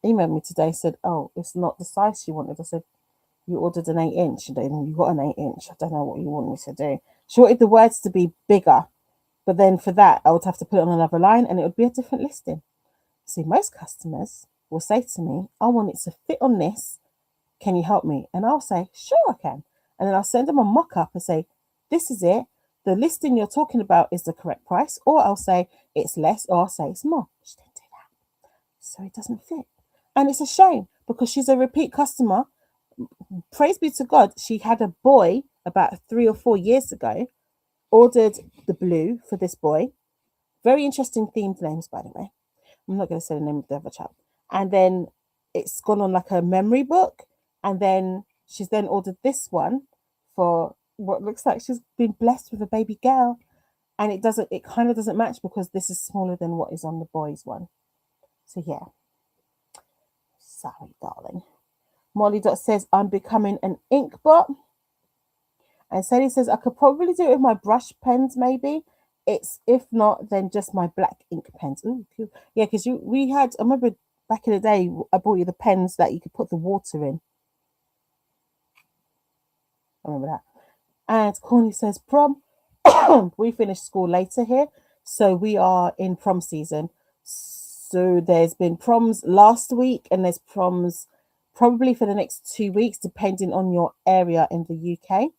emailed me today, said, oh, it's not the size she wanted. I said, you ordered an 8-inch, and then you got an 8-inch. I don't know what you want me to do. She wanted the words to be bigger, but then for that, I would have to put it on another line and it would be a different listing. See, most customers will say to me, I want it to fit on this. Can you help me? And I'll say, sure, I can. And then I'll send them a mock-up and say, this is it. The listing you're talking about is the correct price. Or I'll say, it's less, or I'll say it's more. She didn't do that. So it doesn't fit. And it's a shame because she's a repeat customer. Praise be to God, she had a boy about 3 or 4 years ago, ordered the blue for this boy. Very interesting themed names, by the way. I'm not going to say the name of the other chap. And then it's gone on like a memory book. And then she's then ordered this one for what looks like she's been blessed with a baby girl. And it kind of doesn't match because this is smaller than what is on the boys one. So yeah. Sorry, darling. Molly Dot says, I'm becoming an ink bot. And Sadie says, I could probably do it with my brush pens, maybe. If not, then just my black ink pens. Ooh, cool. Yeah, because I remember back in the day, I bought you the pens that you could put the water in. I remember that. And Corny says, prom. We finished school later here. So we are in prom season. So there's been proms last week and there's proms probably for the next 2 weeks, depending on your area in the UK.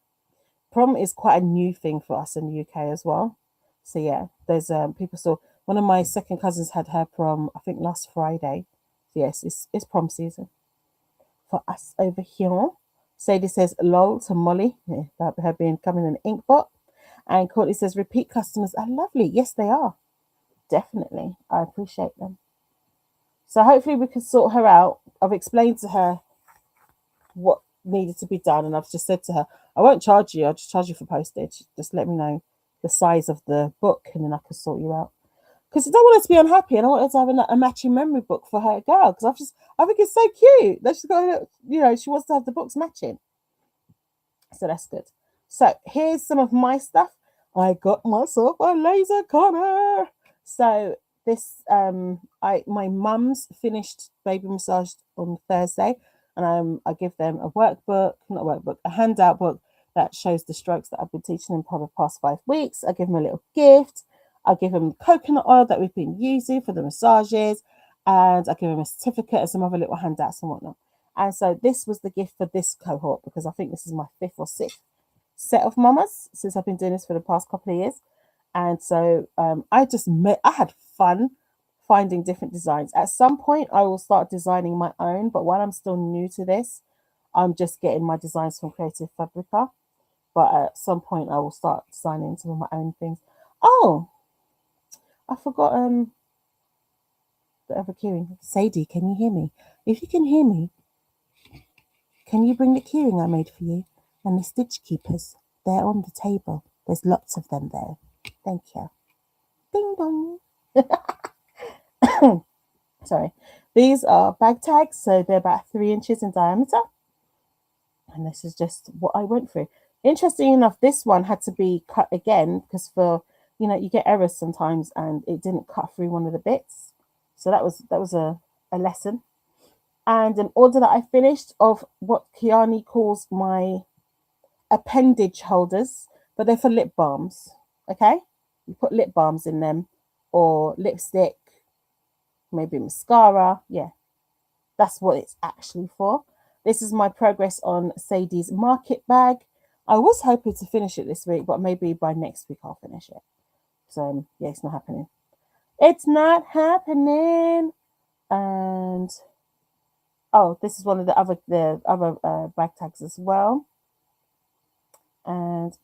Prom is quite a new thing for us in the UK as well. So yeah, there's people. So one of my second cousins had her prom, I think last Friday. So yes, it's prom season for us over here. Sadie says lol to Molly about her becoming an ink bot. And Courtney says repeat customers are lovely. Yes, they are. Definitely. I appreciate them. So hopefully we can sort her out. I've explained to her what needed to be done, and I've just said to her, I won't charge you, I'll just charge you for postage. Just let me know the size of the book and then I can sort you out. Because I don't want her to be unhappy and I want her to have a matching memory book for her girl, because I think it's so cute that she's got, she wants to have the books matching. So that's good. So here's some of my stuff. I got myself a laser cutter. So this my mum's finished baby massage on Thursday, and I give them a handout book that shows the strokes that I've been teaching them for the past 5 weeks. I give them a little gift. I give them coconut oil that we've been using for the massages, and I give them a certificate and some other little handouts and whatnot. And so this was the gift for this cohort, because I think this is my 5th or 6th set of mamas since I've been doing this for the past couple of years. And so I had fun finding different designs. At some point, I will start designing my own, but while I'm still new to this, I'm just getting my designs from Creative Fabrica. But at some point, I will start designing some of my own things. Oh, I forgot. the other keyring. Sadie, can you hear me? If you can hear me, can you bring the keyring I made for you? And the stitch keepers, they're on the table. There's lots of them there. Thank you. Ding dong. Sorry. These are bag tags, so they're about 3 inches in diameter. And this is just what I went through. Interesting enough, this one had to be cut again because for, you get errors sometimes and it didn't cut through one of the bits. So that was a lesson. And an order that I finished of what Kiani calls my appendage holders, but they're for lip balms. Okay? You put lip balms in them or lipstick, maybe mascara. Yeah, that's what it's actually for. This is my progress on Sadie's market bag. I was hoping to finish it this week, but maybe by next week I'll finish it. So yeah, it's not happening. It's not happening. And oh, this is one of the other bag tags as well. And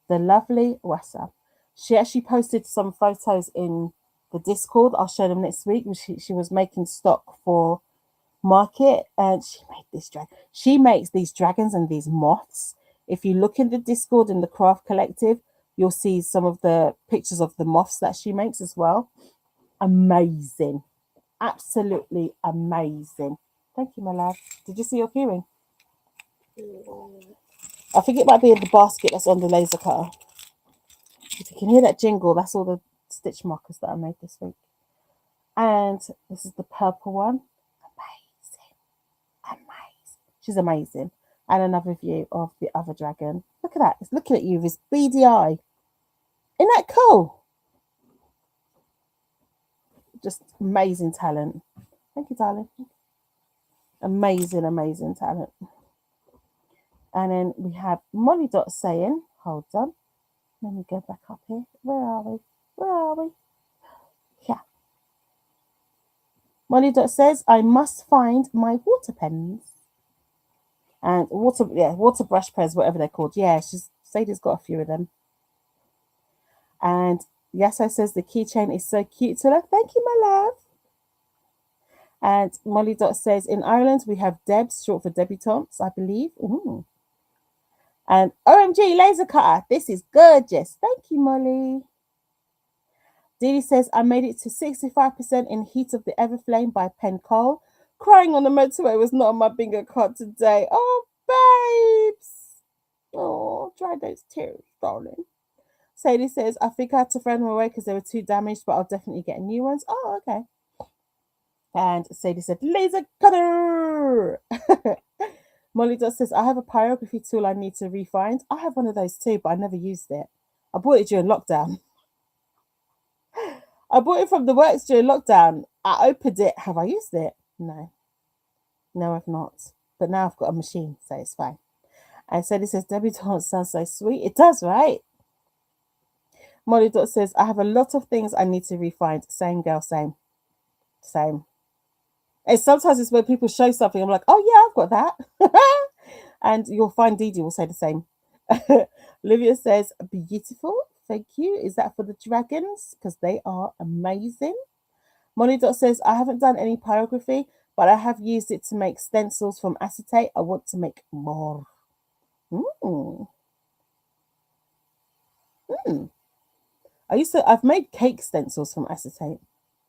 the lovely Wassa, she actually posted some photos in the Discord. I'll show them next week. She was making stock for market, and she made this dragon. She makes these dragons and these moths. If you look in the Discord in the Craft Collective, you'll see some of the pictures of the moths that she makes as well. Amazing. Absolutely amazing. Thank you, my love. Did you see your keyring? I think it might be in the basket that's on the laser cutter. If you can hear that jingle, that's all the stitch markers that I made this week. And this is the purple one. Amazing. She's amazing. And another view of the other dragon. Look at that. It's looking at you with his beady eye. Isn't that cool? Just amazing talent. Thank you, darling. Amazing, amazing talent. And then we have Molly Dot saying, hold on. Let me go back up here. Where are we? Yeah. Molly Dot says, I must find my water pens. And water brush pens, whatever they're called. Yeah, Sadie's got a few of them. And Yasso says the keychain is so cute to her. Thank you, my love. And Molly Dot says, in Ireland, we have Debs, short for debutantes, I believe. Ooh. And OMG, laser cutter. This is gorgeous. Thank you, Molly. Dee says, I made it to 65% in Heat of the Everflame by Pen Cole. Crying on the motorway was not on my bingo card today. Oh, babes. Oh, dry those tears, darling. Sadie says, I think I had to throw them away because they were too damaged, but I'll definitely get new ones. Oh, okay. And Sadie said, laser cutter. Molly Dot says, I have a pyrography tool I need to refine. I have one of those too, but I never used it. I bought it during lockdown. I bought it from the works during lockdown. I opened it. Have I used it? No. No, I've not. But now I've got a machine, so it's fine. And Sadie says, debutante sounds so sweet. It does, right? Molly Dot says, I have a lot of things I need to refine. Same girl, same. And sometimes it's when people show something, I'm like, oh yeah, I've got that. And you'll find Dee will say the same. Olivia says, beautiful. Thank you. Is that for the dragons? Because they are amazing. Molly Dot says, I haven't done any pyrography, but I have used it to make stencils from acetate. I want to make more. I've made cake stencils from acetate,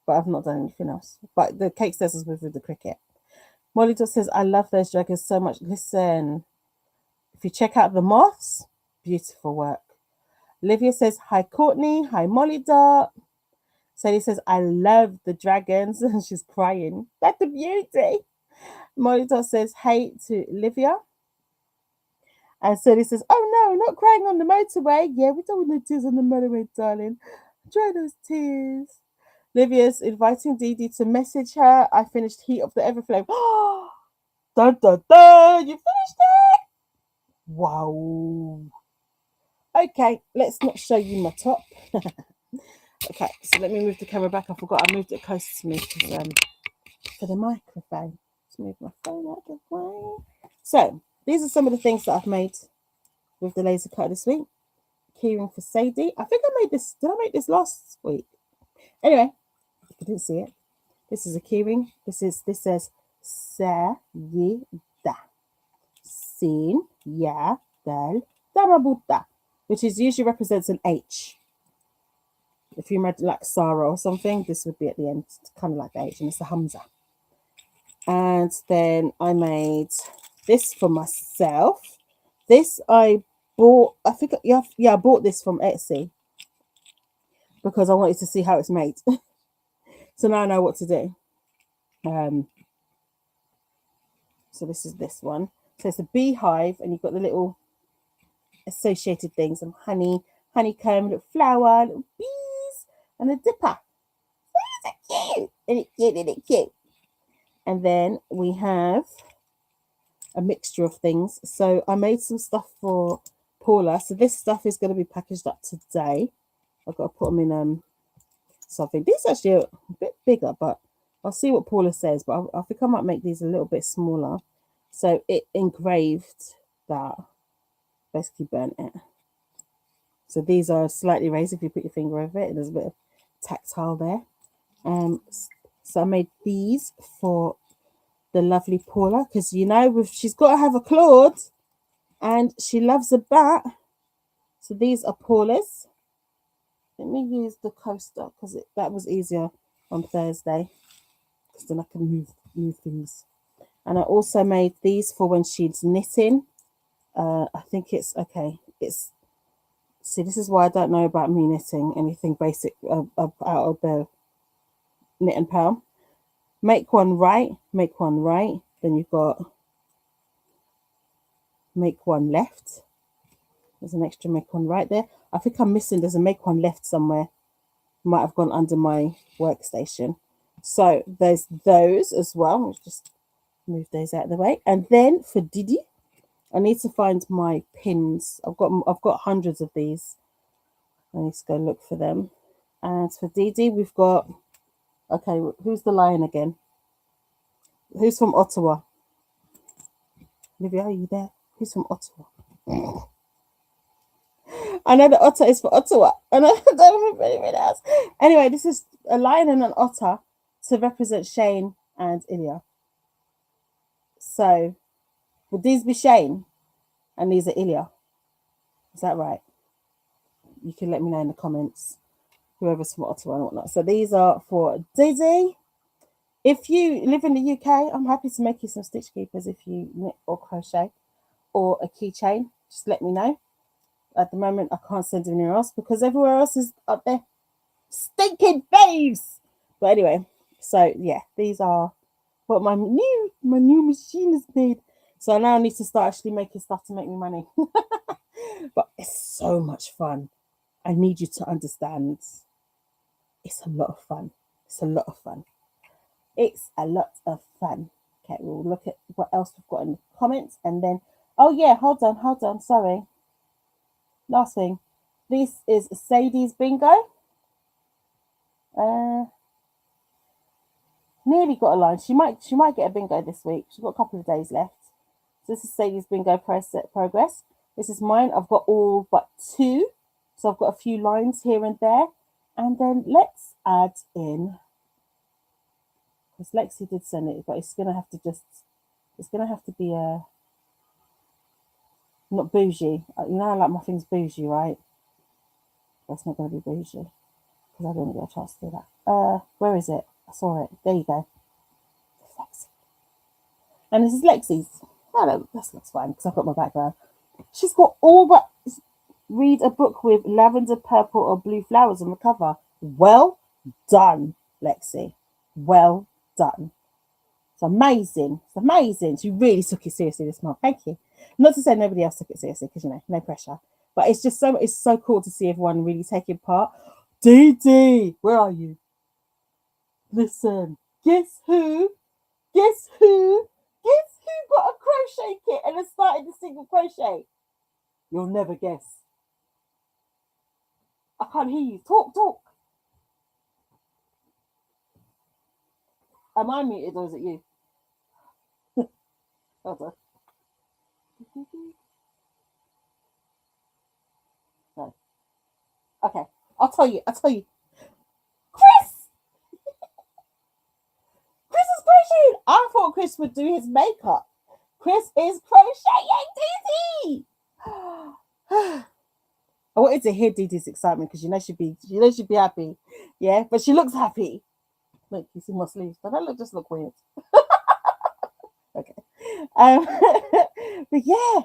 but I've not done anything else. But the cake stencils with the Cricut. Molly Dot says, I love those dragons so much. Listen, if you check out the moths, beautiful work. Olivia says, hi, Courtney. Hi, Molly Dot. Sadie says, I love the dragons. And she's crying. That's the beauty. Molly Dot says, hey to Olivia. And Sadie says, oh no, not crying on the motorway. Yeah, we don't want the tears on the motorway, darling. Dry those tears. Olivia's inviting Dee to message her. I finished Heat of the Everflame. Oh, dun, dun, dun. You finished it? Wow. Okay, let's not show you my top. Okay, so let me move the camera back. I forgot I moved it closer to me for the microphone. Let's move my phone out of the way. So, these are some of the things that I've made with the laser cutter this week. Keyring for Sadie. I think I made this. Did I make this last week? Anyway, if you didn't see it. This is a keyring. This says Sayida. Sin ya del Damabuta, which is usually represents an H. If you read like Sarah or something, this would be at the end, kind of like the H, and it's a Hamza. And then I made this for myself. This I bought, I think, yeah, I bought this from Etsy because I wanted to see how it's made. So now I know what to do. So this is this one. So it's a beehive, and you've got the little associated things, and honeycomb, little flower, little bees, and a dipper. So cute. Isn't it cute? Isn't it cute? And then we have a mixture of things. So I made some stuff for Paula. So this stuff is going to be packaged up today. I've got to put them in something. These are actually a bit bigger, but I'll see what Paula says. But I think I might make these a little bit smaller. So it engraved that, basically burnt it. So these are slightly raised if you put your finger over it. There's a bit of tactile there. So I made these for the lovely Paula, because you know she's got to have a Claude, and she loves a bat. So these are Paula's. Let me use the coaster because that was easier on Thursday, because then I can move things. And I also made these for when she's knitting. I think it's okay. See, this is why I don't know about me knitting anything basic out of the knit and purl. Make one right. Then you've got make one left. There's an extra make one right there. I think I'm missing, there's a make one left somewhere. Might have gone under my workstation. So there's those as well. Let's just move those out of the way. And then for Didi, I need to find my pins. I've got hundreds of these. I need to go look for them. And for Didi, we've got, okay, who's the lion again? Who's from Ottawa? Olivia, are you there? Who's from Ottawa? I know the otter is for Ottawa, and I don't remember anything else. Anyway, this is a lion and an otter to represent Shane and Ilya. So, would these be Shane, and these are Ilya? Is that right? You can let me know in the comments, whoever's from Ottawa and whatnot. So these are for Didi. If you live in the UK, I'm happy to make you some stitch keepers if you knit or crochet, or a keychain. Just let me know. At the moment, I can't send anywhere else because everywhere else is up there. Stinking faves! But anyway, so yeah, these are what my new machine is made. So now I need to start actually making stuff to make me money. But it's so much fun. I need you to understand. It's a lot of fun. It's a lot of fun. It's a lot of fun. Okay, we'll look at what else we've got in the comments, and then, oh yeah, hold on, sorry. Last thing, this is Sadie's bingo. Nearly got a line. She might get a bingo this week. She's got a couple of days left. So this is Sadie's bingo progress. This is mine. I've got all but 2. So I've got a few lines here and there. And then let's add in, because Lexi did send it, but it's gonna have to be a not bougie. You know, I like my things bougie, right? That's not going to be bougie because I didn't get a chance to do that. Where is it? I saw it. There you go. Lexi. And this is Lexi's. Oh, that looks fine because I've got my background. She's got all but read a book with lavender, purple, or blue flowers on the cover. Well done, Lexi. Well done. It's amazing. It's amazing. She really took it seriously this month. Thank you. Not to say nobody else took it seriously, because, you know, no pressure. But it's just it's so cool to see everyone really taking part. Dee, where are you? Listen, guess who? Guess who got a crochet kit and has started a single crochet? You'll never guess. I can't hear you. Talk. Am I muted or is it you? Hold on. No. Okay. I'll tell you. Chris! I thought Chris would do his makeup. Chris is crocheting, Dee Dee. I wanted to hear Dee Dee's excitement because she'd be happy. Yeah, but she looks happy. Look, you see my sleeves. But that just look weird. Okay. But yeah.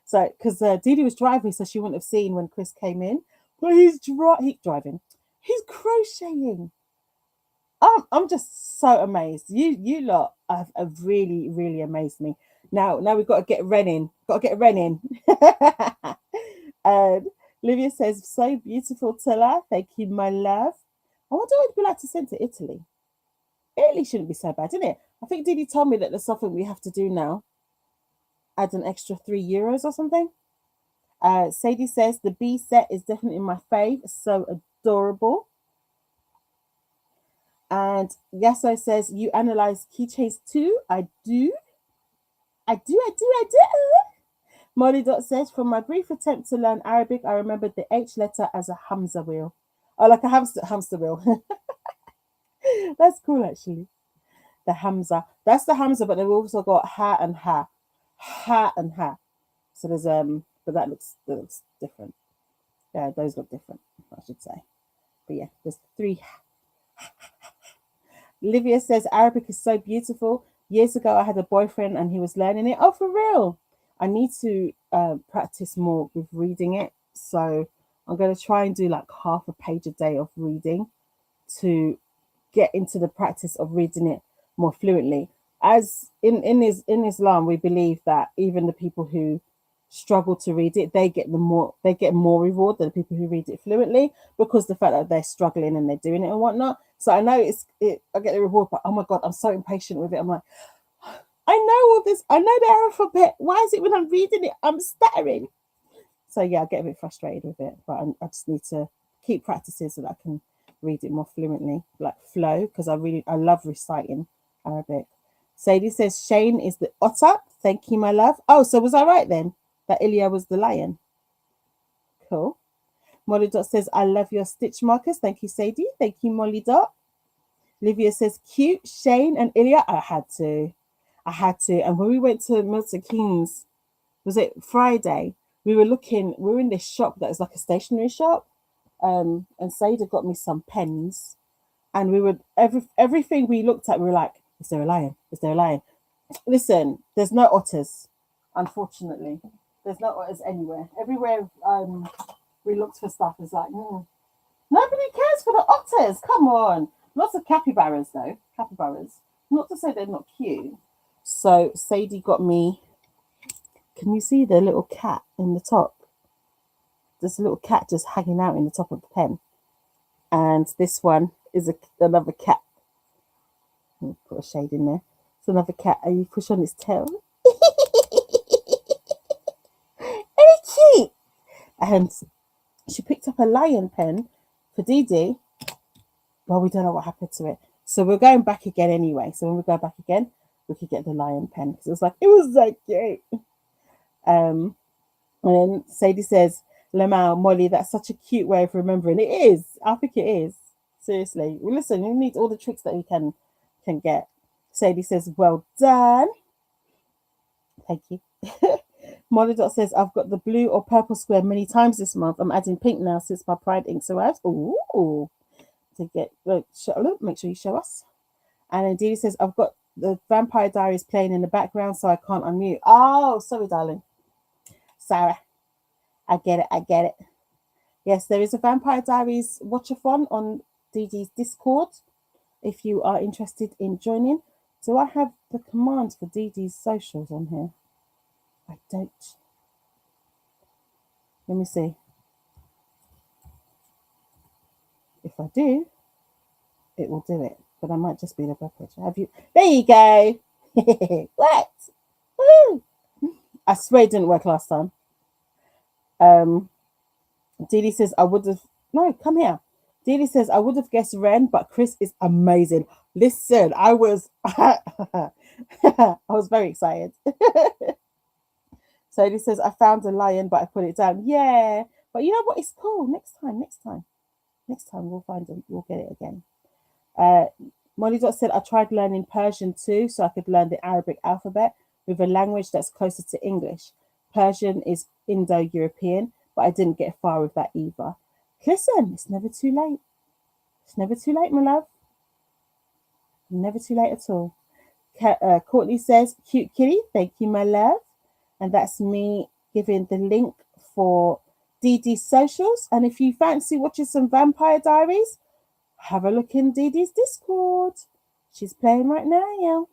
So, because Dee Dee was driving, so she wouldn't have seen when Chris came in. But he's driving. He's crocheting. I'm just so amazed. You lot have really, really amazed me. Now we've got to get running. And Livia says, so beautiful, Tilla. Thank you, my love. I wonder what it'd be like to send to Italy. Italy shouldn't be so bad, isn't it? I think Didi told me that there's something we have to do now. Add an extra €3 or something. Sadie says the B set is definitely my fave. So adorable. And Yasso says, you analyze keychains too? I do. Molly Dot says, from my brief attempt to learn Arabic, I remembered the H letter as a Hamza wheel. Oh, like a hamster wheel. That's cool, actually. The Hamza. That's the Hamza, but they've also got ha and ha. Ha and ha. So there's but that looks different. Yeah, those look different, I should say. But yeah, there's 3. Livia says Arabic is so beautiful. Years ago, I had a boyfriend and he was learning it. Oh, for real? I need to practice more with reading it. So I'm going to try and do like half a page a day of reading to get into the practice of reading it more fluently. As in Islam, we believe that even the people who struggle to read it, they get more reward than the people who read it fluently, because the fact that they're struggling and they're doing it and whatnot. So I know I get the reward, but oh my god, I'm so impatient with it. I'm like, I know all this, I know the alphabet. Why is it when I'm reading it, I'm stuttering? So yeah, I get a bit frustrated with it, but I just need to keep practicing so that I can read it more fluently, like flow, because I love reciting Arabic. Sadie says Shane is the otter. Thank you, my love. Oh, so was I right then that Ilya was the lion? Cool. Molly Dot says, I love your stitch markers. Thank you, Sadie. Thank you, Molly Dot. Livia says, cute, Shane and Ilya. I had to. And when we went to Milton Keynes, was it Friday? We were in this shop that is like a stationery shop. And Sada got me some pens. And we would, everything we looked at, we were like, is there a lion? Is there a lion? Listen, there's no otters, unfortunately. There's no otters anywhere. Everywhere we looked for stuff is like, nobody cares for the otters. Come on. Lots of capybaras, though. Capybaras. Not to say they're not cute. So Sadie got me, can you see the little cat in the top? There's a little cat just hanging out in the top of the pen. And this one is another cat. Put a shade in there. It's another cat, and you push on its tail. Very cute. And she picked up a lion pen for Dee Dee. Well, we don't know what happened to it. So we're going back again anyway. So when we go back again, we could get the lion pen, because it was so cute. And then Sadie says, Lamau, Molly, that's such a cute way of remembering. It is. I think it is. Seriously. Well, listen, we need all the tricks that we can get. Sadie says, well done. Thank you. Molly Dot says, I've got the blue or purple square many times this month. I'm adding pink now since my Pride inks arrived. Ooh. To get, look, make sure you show us. And then Dee says, I've got the Vampire Diaries playing in the background, so I can't unmute. Oh, sorry, darling. Sarah. I get it. Yes, there is a Vampire Diaries watchathon on Dee Dee's Discord if you are interested in joining. Do I have the commands for Dee Dee's socials on here? I don't. Let me see. If I do, it will do it. But I might just be the web page. Have you? There you go. What? Woo! I swear it didn't work last time. Dee says, I would have... No, come here. Dee says, I would have guessed Ren, but Chris is amazing. Listen, I was... I was very excited. So Dee says, I found a lion, but I put it down. Yeah. But you know what? It's cool. Next time we'll find it. We'll get it again. Molly Dot said, I tried learning Persian too, so I could learn the Arabic alphabet with a language that's closer to English. Persian is Indo-European, but I didn't get far with that either. Listen, it's never too late. It's never too late, my love. Never too late at all. Courtney says, cute kitty, thank you, my love. And that's me giving the link for Dee Dee's socials. And if you fancy watching some Vampire Diaries, have a look in Dee Dee's Discord. She's playing right now, yeah.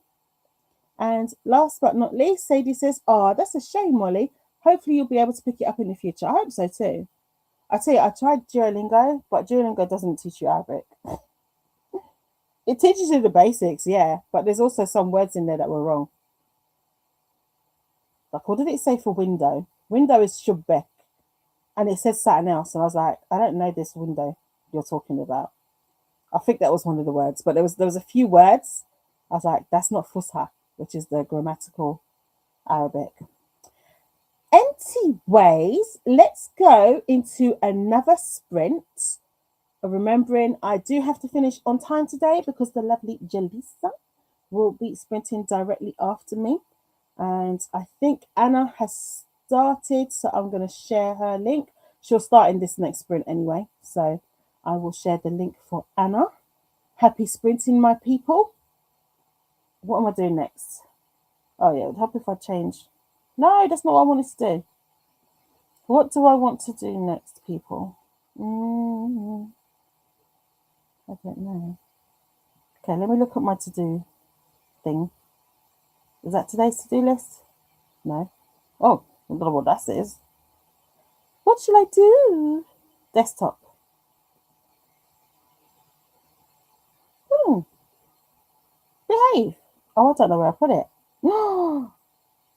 And last but not least, Sadie says, oh, that's a shame, Molly. Hopefully you'll be able to pick it up in the future. I hope so too. I tell you, I tried Duolingo, but Duolingo doesn't teach you Arabic. It teaches you the basics, yeah, but there's also some words in there that were wrong. Like, what did it say for window? Window is shubek, and it says something else. And I was like, I don't know this window you're talking about. I think that was one of the words, but there was a few words. I was like, that's not fusha, which is the grammatical Arabic. Anyways, let's go into another sprint. Remembering I do have to finish on time today because the lovely Jalisa will be sprinting directly after me. And I think Anna has started, so I'm going to share her link. She'll start in this next sprint anyway, so I will share the link for Anna. Happy sprinting, my people. What am I doing next? Oh yeah, it would help if I change. No, that's not what I wanted to do. What do I want to do next, people? I don't know. Okay, let me look at my to-do thing. Is that today's to-do list? No. Oh, I don't know what that is. What shall I do? Desktop. Behave. Oh, I don't know where I put it.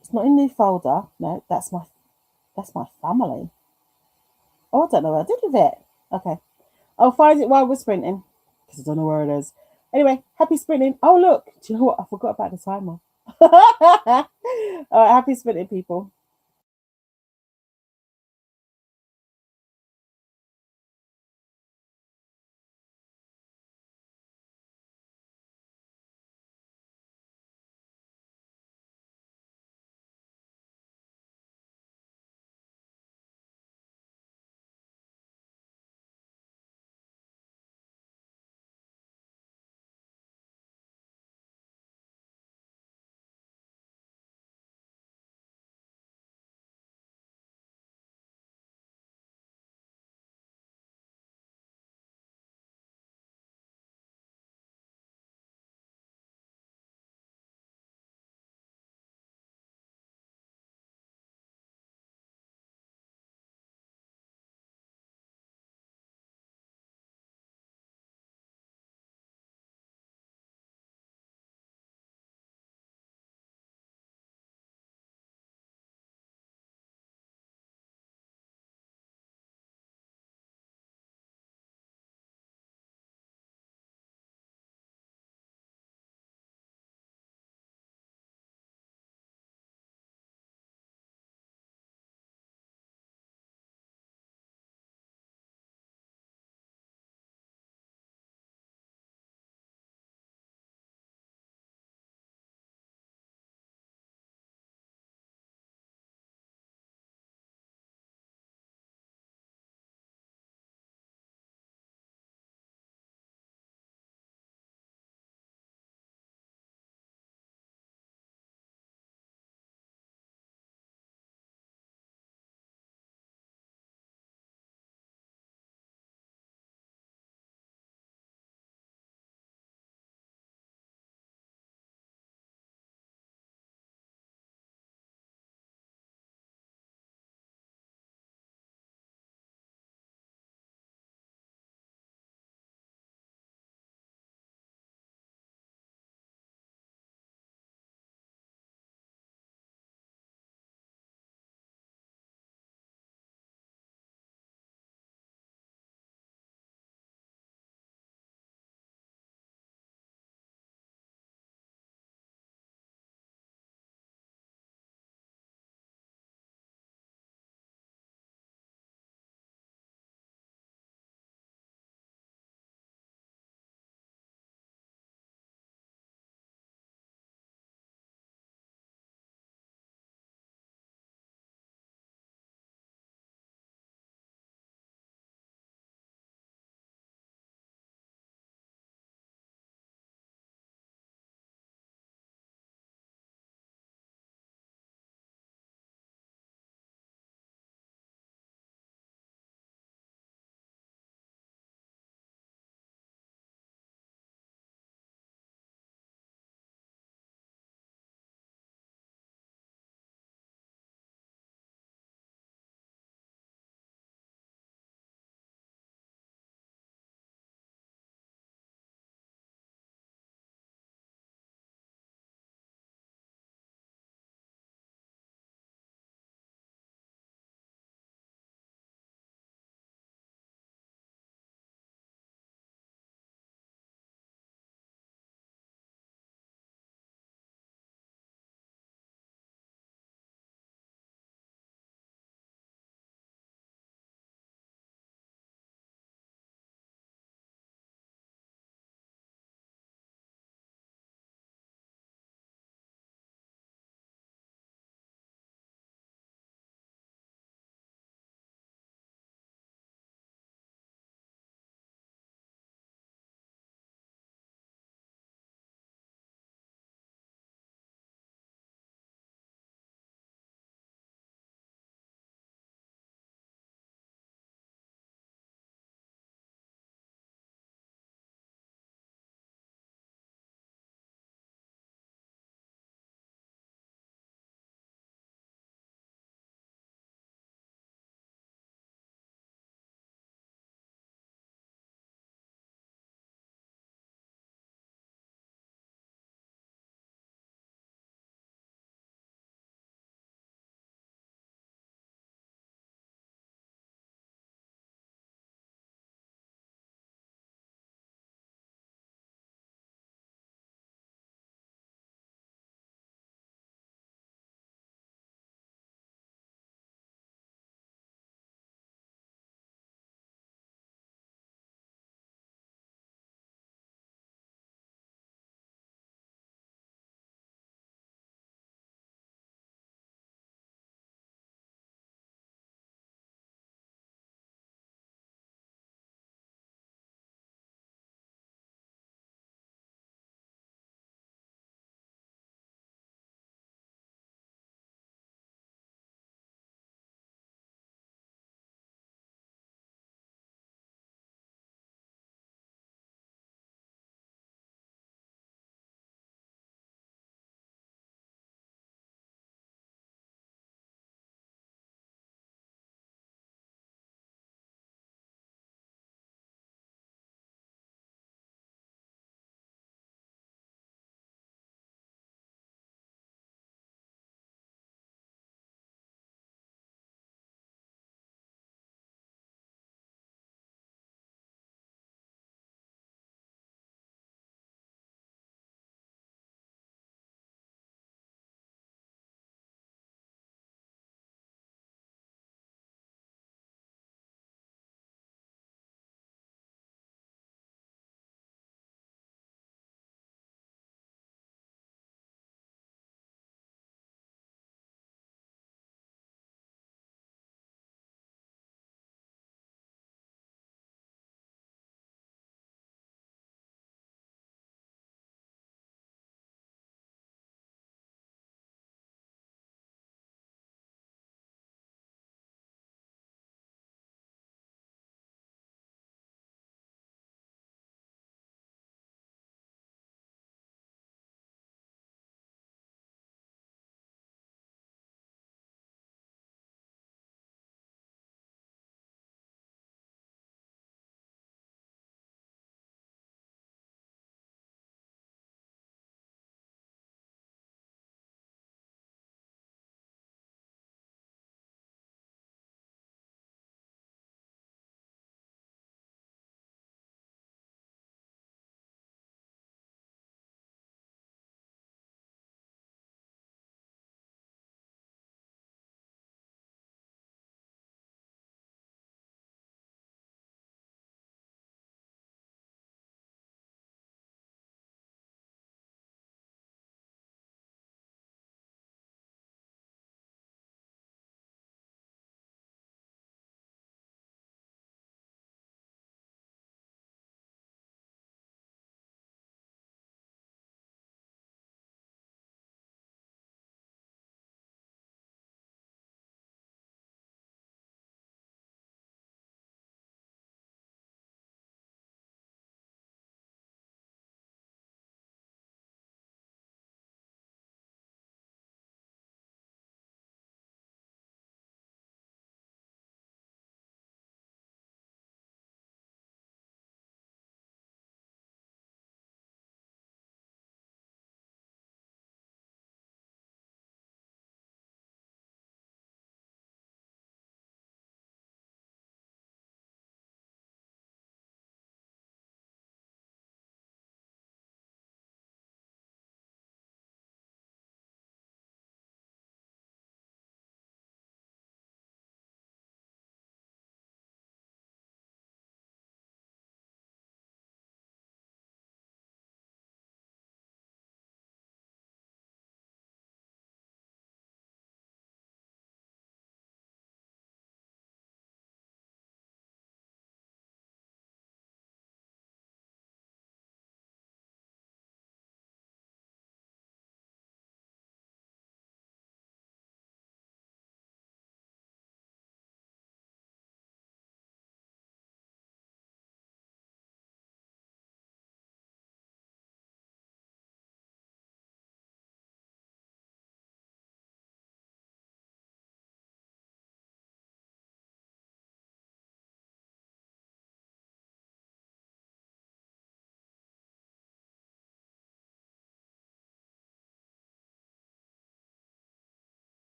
It's not in new folder. No, that's my family. Oh, I don't know where I did with it. Okay. I'll find it while we're sprinting. Because I don't know where it is. Anyway, happy sprinting. Oh look. Do you know what? I forgot about the timer. All right, happy sprinting, people.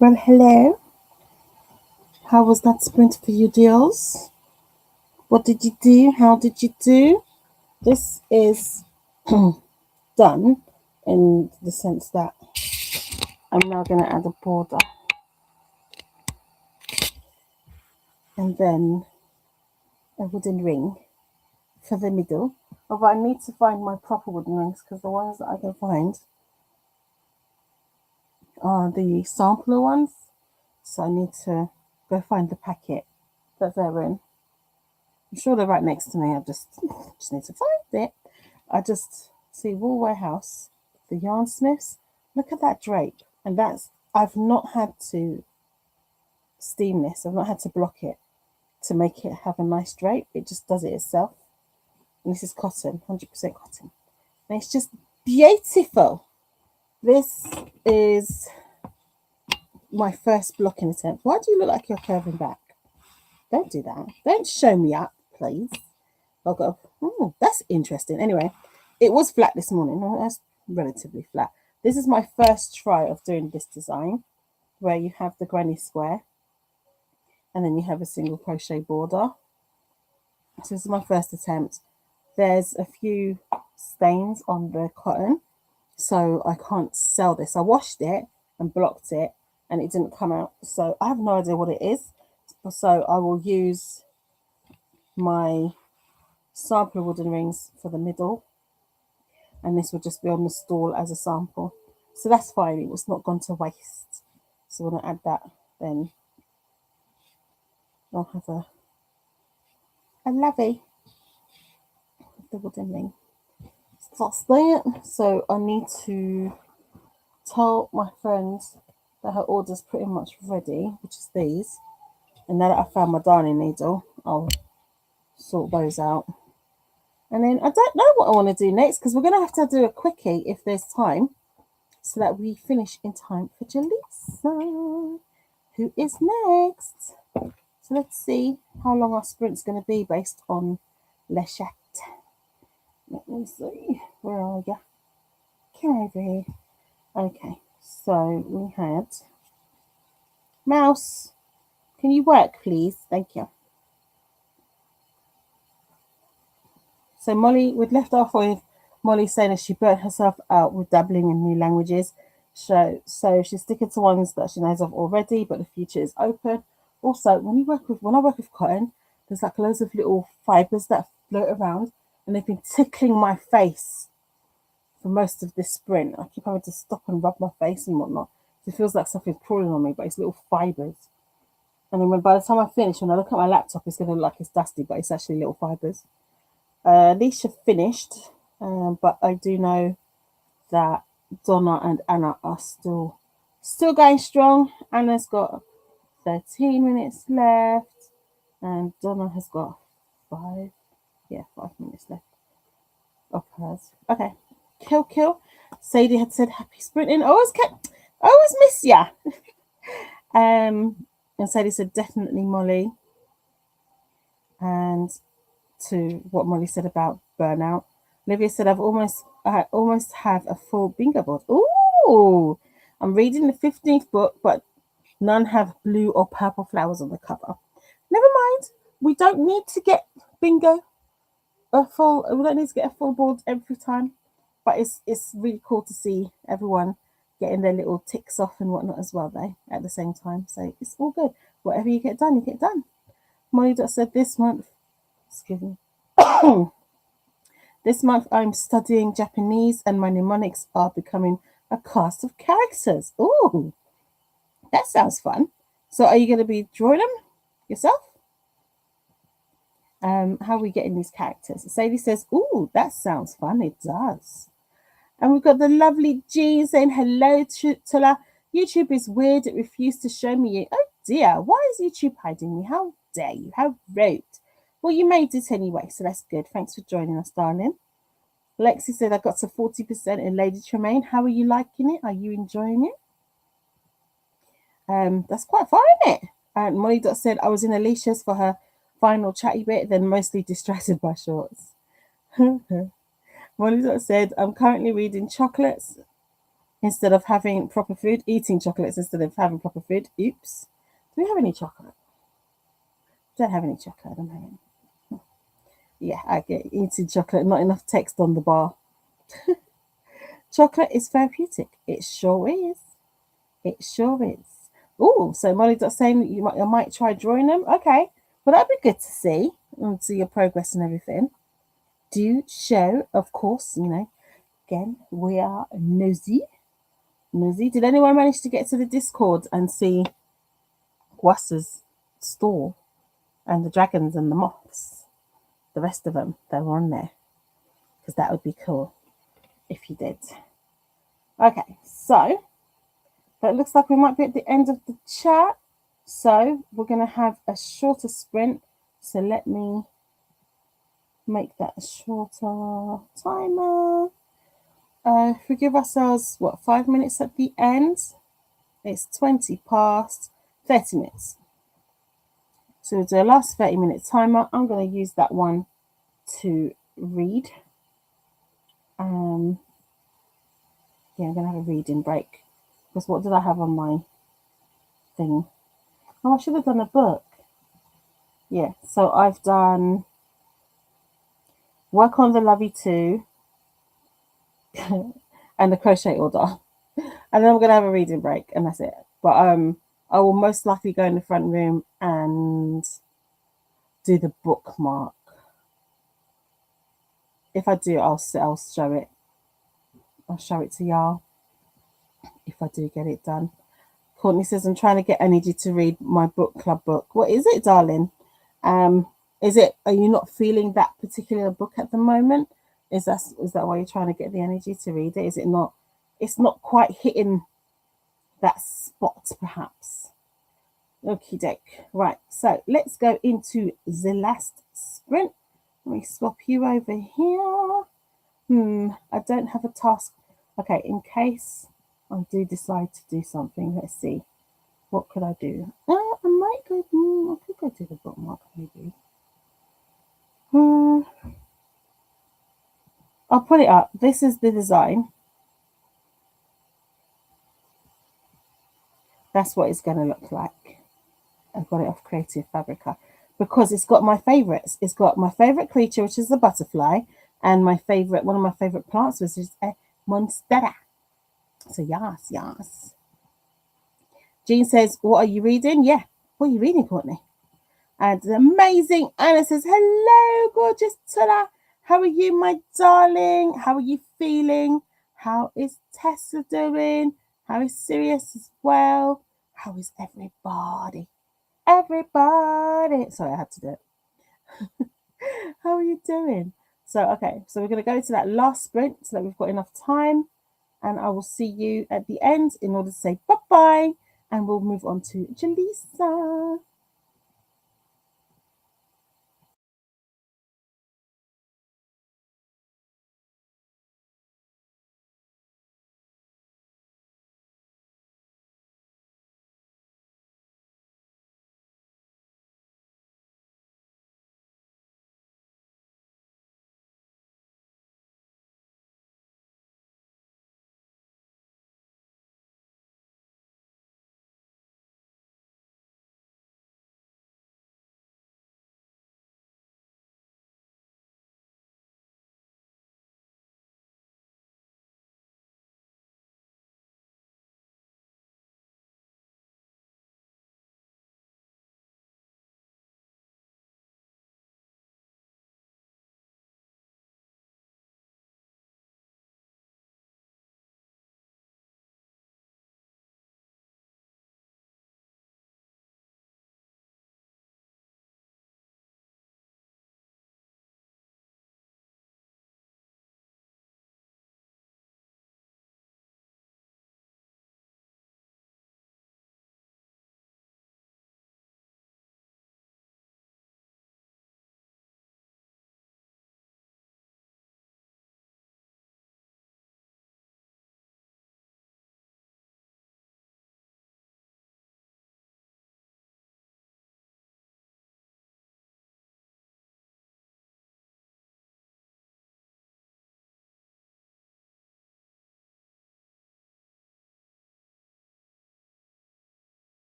Well, hello. How was that sprint for you, dears? What did you do? How did you do? This is done in the sense that I'm now going to add a border and then a wooden ring for the middle. Although I need to find my proper wooden rings because the ones that I can find are the sampler ones. So I need to go find the packet that they're in. I'm sure they're right next to me. I just need to find it. I just see Wool Warehouse, the Yarn Smiths. Look at that drape. And I've not had to steam this. I've not had to block it to make it have a nice drape. It just does it itself. And this is cotton, 100% cotton. And it's just beautiful. This is my first blocking attempt. Why do you look like you're curving back? Don't do that. Don't show me up, please. I've got. That's interesting. Anyway, it was flat this morning. Well, that's relatively flat. This is my first try of doing this design, where you have the granny square, and then you have a single crochet border. So this is my first attempt. There's a few stains on the cotton, so I can't sell this. I washed it and blocked it, and it didn't come out. So I have no idea what it is. So I will use my sampler wooden rings for the middle, and this will just be on the stall as a sample. So that's fine. It was not gone to waste. So when I add that, then I'll have a lovely the wooden ring. So that's that. So I need to tell my friends that her order's pretty much ready, which is these. And now that I found my darning needle, I'll sort those out. And then I don't know what I want to do next because we're going to have to do a quickie if there's time so that we finish in time for Jaleesa, who is next. So let's see how long our sprint's going to be based on Le Chat. Let me see. Where are you? Come over here. Okay, so we had Mouse. Can you work, please? Thank you. So Molly, we'd left off with Molly saying that she burnt herself out with dabbling in new languages. So she's sticking to ones that she knows of already, but the future is open. Also, when I work with cotton, there's like loads of little fibers that float around, and they've been tickling my face for most of this sprint. I keep having to stop and rub my face and whatnot. It feels like something's crawling on me, but it's little fibers. And then by the time I finish, when I look at my laptop, it's going to look like it's dusty, but it's actually little fibers. Alicia finished, but I do know that Donna and Anna are still going strong. Anna's got 13 minutes left, and Donna has got 5 minutes left of hers. Okay, kill. Sadie had said happy sprinting. Always miss ya. And Sadie said definitely Molly. And to what Molly said about burnout, Olivia said I almost have a full bingo board. Ooh, I'm reading the 15th book, but none have blue or purple flowers on the cover. Never mind. We don't need to get bingo we don't need to get a full board every time, but it's really cool to see everyone getting their little ticks off and whatnot as well at the same time. So it's all good. Whatever you get done, you get done. Molly said this month, excuse me, this month I'm studying Japanese and my mnemonics are becoming a cast of characters. Ooh, that sounds fun. So are you going to be drawing them yourself? How are we getting these characters? Sadie says, ooh, that sounds fun. It does. And we've got the lovely Jean saying, hello, Tula. YouTube is weird. It refused to show me you. Oh, dear. Why is YouTube hiding me? How dare you? How rude. Well, you made it anyway, so that's good. Thanks for joining us, darling. Lexi said, I got to 40% in Lady Tremaine. How are you liking it? Are you enjoying it? That's quite far, isn't it? And Molly said, I was in Alicia's for her final chatty bit, then mostly distracted by shorts. Molly said, I'm currently reading Chocolates instead of having proper food, eating chocolates instead of having proper food. Oops. Do we have any chocolate? Don't have any chocolate. I don't have any. Yeah, I get eating chocolate, not enough text on the bar. Chocolate is therapeutic. It sure is. It sure is. Oh, so Molly's saying that I might try drawing them. Okay. Well, that'd be good to see and see your progress and everything. Do show, of course, again, we are nosy. Nosy. Did anyone manage to get to the Discord and see Guasa's store and the dragons and the moths? The rest of them, they were on there. Because that would be cool if you did. Okay, so that looks like we might be at the end of the chat. So we're going to have a shorter sprint. So let me make that a shorter timer. If we give ourselves, 5 minutes at the end? It's 20 past 30 minutes. So we'll do a last 30-minute timer. I'm going to use that one to read. Yeah, I'm going to have a reading break. Because what did I have on my thing? Oh, I should have done a book. Yeah, so I've done Work on the Lovey 2 and the Crochet Order. And then I'm going to have a reading break and that's it. But I will most likely go in the front room and do the bookmark. If I do, I'll show it. I'll show it to y'all if I do get it done. Courtney says, I'm trying to get energy to read my book club book. What is it, darling? Are you not feeling that particular book at the moment? Is that why you're trying to get the energy to read it? Is it not? It's not quite hitting that spot, perhaps. Okie doke. Right, so let's go into the last sprint. Let me swap you over here. I don't have a task. Okay, in case I do decide to do something, let's see. What could I do? I might go. I could go do the bookmark maybe. I'll put it up. This is the design. That's what it's going to look like. I've got it off Creative Fabrica because it's got my favorites. It's got my favorite creature, which is the butterfly, and one of my favorite plants, which is a monstera. So yes. Jean says, "What are you reading?" Yeah, what are you reading, Courtney? And amazing Anna says, "Hello, gorgeous Tula. How are you, my darling? How are you feeling? How is Tessa doing? How is Sirius as well? How is everybody? Everybody." Sorry, I had to do it. How are you doing? So, okay, so we're going to go to that last sprint so that we've got enough time. And I will see you at the end in order to say bye-bye. And we'll move on to Jaleesa.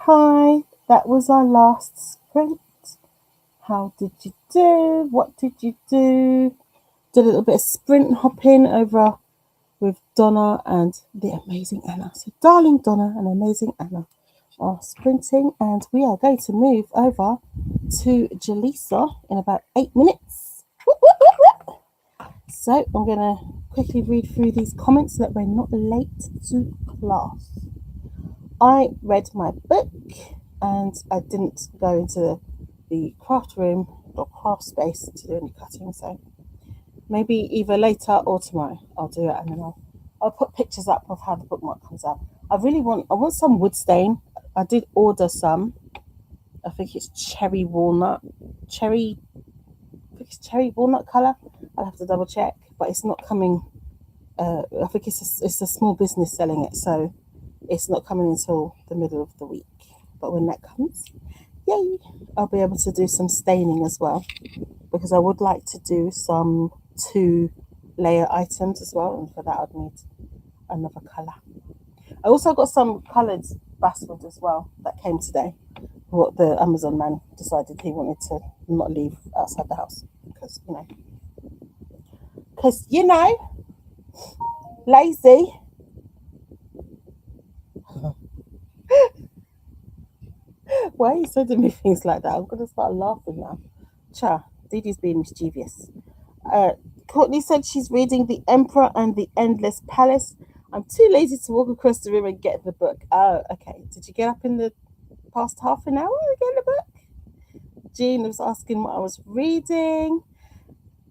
Hi, that was our last sprint. How did you do? What did you do? Did a little bit of sprint hopping over with Donna and the amazing Anna. So, darling Donna and amazing Anna are sprinting, and we are going to move over to Jaleesa in about 8 minutes. So, I'm going to quickly read through these comments so that we're not late to class. I read my book and I didn't go into the craft room or craft space to do any cutting, so maybe either later or tomorrow I'll do it, and then I'll put pictures up of how the bookmark comes out. I want some wood stain. I did order some. I think it's cherry walnut color. I'll have to double check, but it's not coming. I think it's a small business selling it, so it's not coming until the middle of the week. But when that comes, yay, I'll be able to do some staining as well, because I would like to do some 2-layer items as well, and for that I'd need another colour. I also got some coloured basswood as well that came today. What the Amazon man decided he wanted to not leave outside the house because lazy. Why are you sending me things like that? I'm gonna start laughing now. Cha, Dee Dee's being mischievous. Courtney said she's reading The Emperor and the Endless Palace. I'm too lazy to walk across the room and get the book. Oh, okay. Did you get up in the past half an hour to get the book? Jean was asking what I was reading.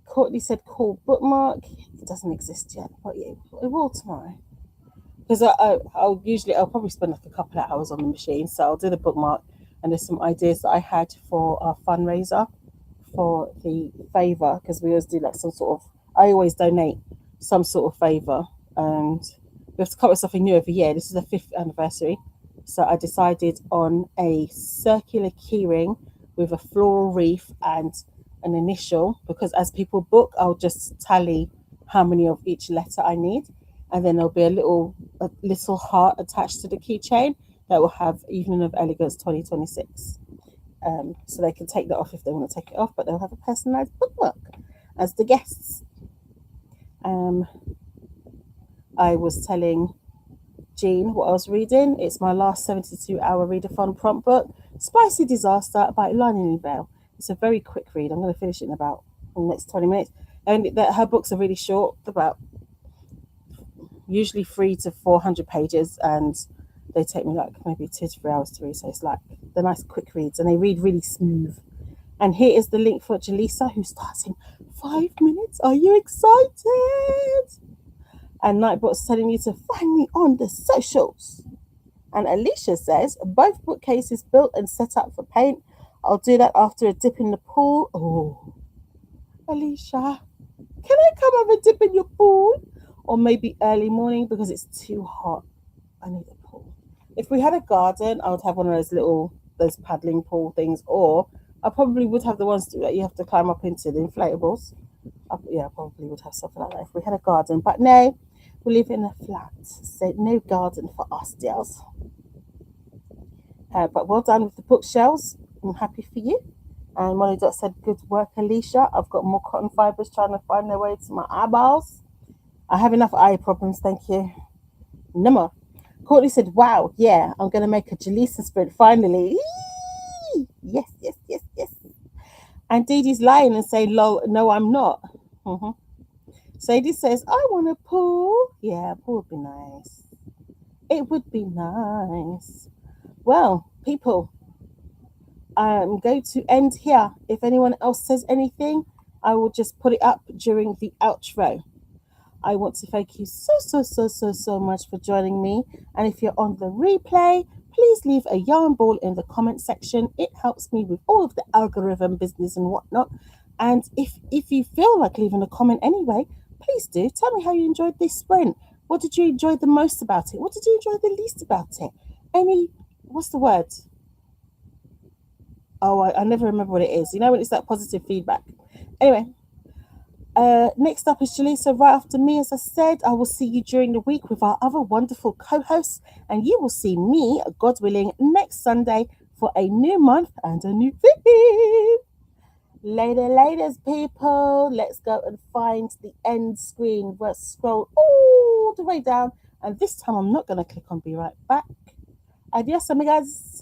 Courtney said cool bookmark. It doesn't exist yet, but yeah, it will tomorrow. Because I'll probably spend like a couple of hours on the machine. So I'll do the bookmark, and there's some ideas that I had for our fundraiser for the favor, because we always do like some sort of, I always donate some sort of favor, and we have to come up with something new every year. This is the 5th anniversary, so I decided on a circular keyring with a floral wreath and an initial, because as people book, I'll just tally how many of each letter I need, and then there'll be a little heart attached to the keychain that will have Evening of Elegance 2026. So they can take that off if they want to take it off, but they'll have a personalized bookmark as the guests. I was telling Jean what I was reading. It's my last 72-hour readathon prompt book, Spicy Disaster by Lining Vale. It's a very quick read. I'm going to finish it in about the next 20 minutes. And her books are really short, about usually 300 to 400 pages, and they take me like maybe 2 to 3 hours to read. So it's like the nice quick reads, and they read really smooth. And here is the link for Jaleesa, who starts in 5 minutes. Are you excited? And Nightbot's telling you to find me on the socials. And Alicia says, both bookcases built and set up for paint. I'll do that after a dip in the pool. Oh, Alicia, can I come have a dip in your pool? Or maybe early morning, because it's too hot. I need a pool. If we had a garden, I would have one of those paddling pool things, or I probably would have the ones that you have to climb up into, the inflatables. I probably would have something like that if we had a garden. But no, we live in a flat, so no garden for us, dears. But well done with the bookshelves. I'm happy for you. And Molly Dot said, good work, Alicia. I've got more cotton fibers trying to find their way to my eyeballs. I have enough eye problems, thank you. No more. Courtney said, wow, yeah, I'm going to make a Jaleesa sprint finally. Yes. And Dee Dee's lying and saying, no, I'm not. Sadie says, I want a pool. Yeah, a pool would be nice. It would be nice. Well, people, I'm going to end here. If anyone else says anything, I will just put it up during the outro. I want to thank you so much for joining me. And if you're on the replay, please leave a yarn ball in the comment section. It helps me with all of the algorithm business and whatnot. And if you feel like leaving a comment anyway, please do. Tell me how you enjoyed this sprint. What did you enjoy the most about it? What did you enjoy the least about it? What's the word? Oh, I never remember what it is. You know when it's that positive feedback. Anyway, Next up is Jaleesa right after me. As I said, I will see you during the week with our other wonderful co-hosts, and you will see me, God willing, next Sunday for a new month and a new theme. Later, people. Let's go and find the end screen. We'll scroll all the way down, and this time I'm not going to click on be right back. Adios, amigas.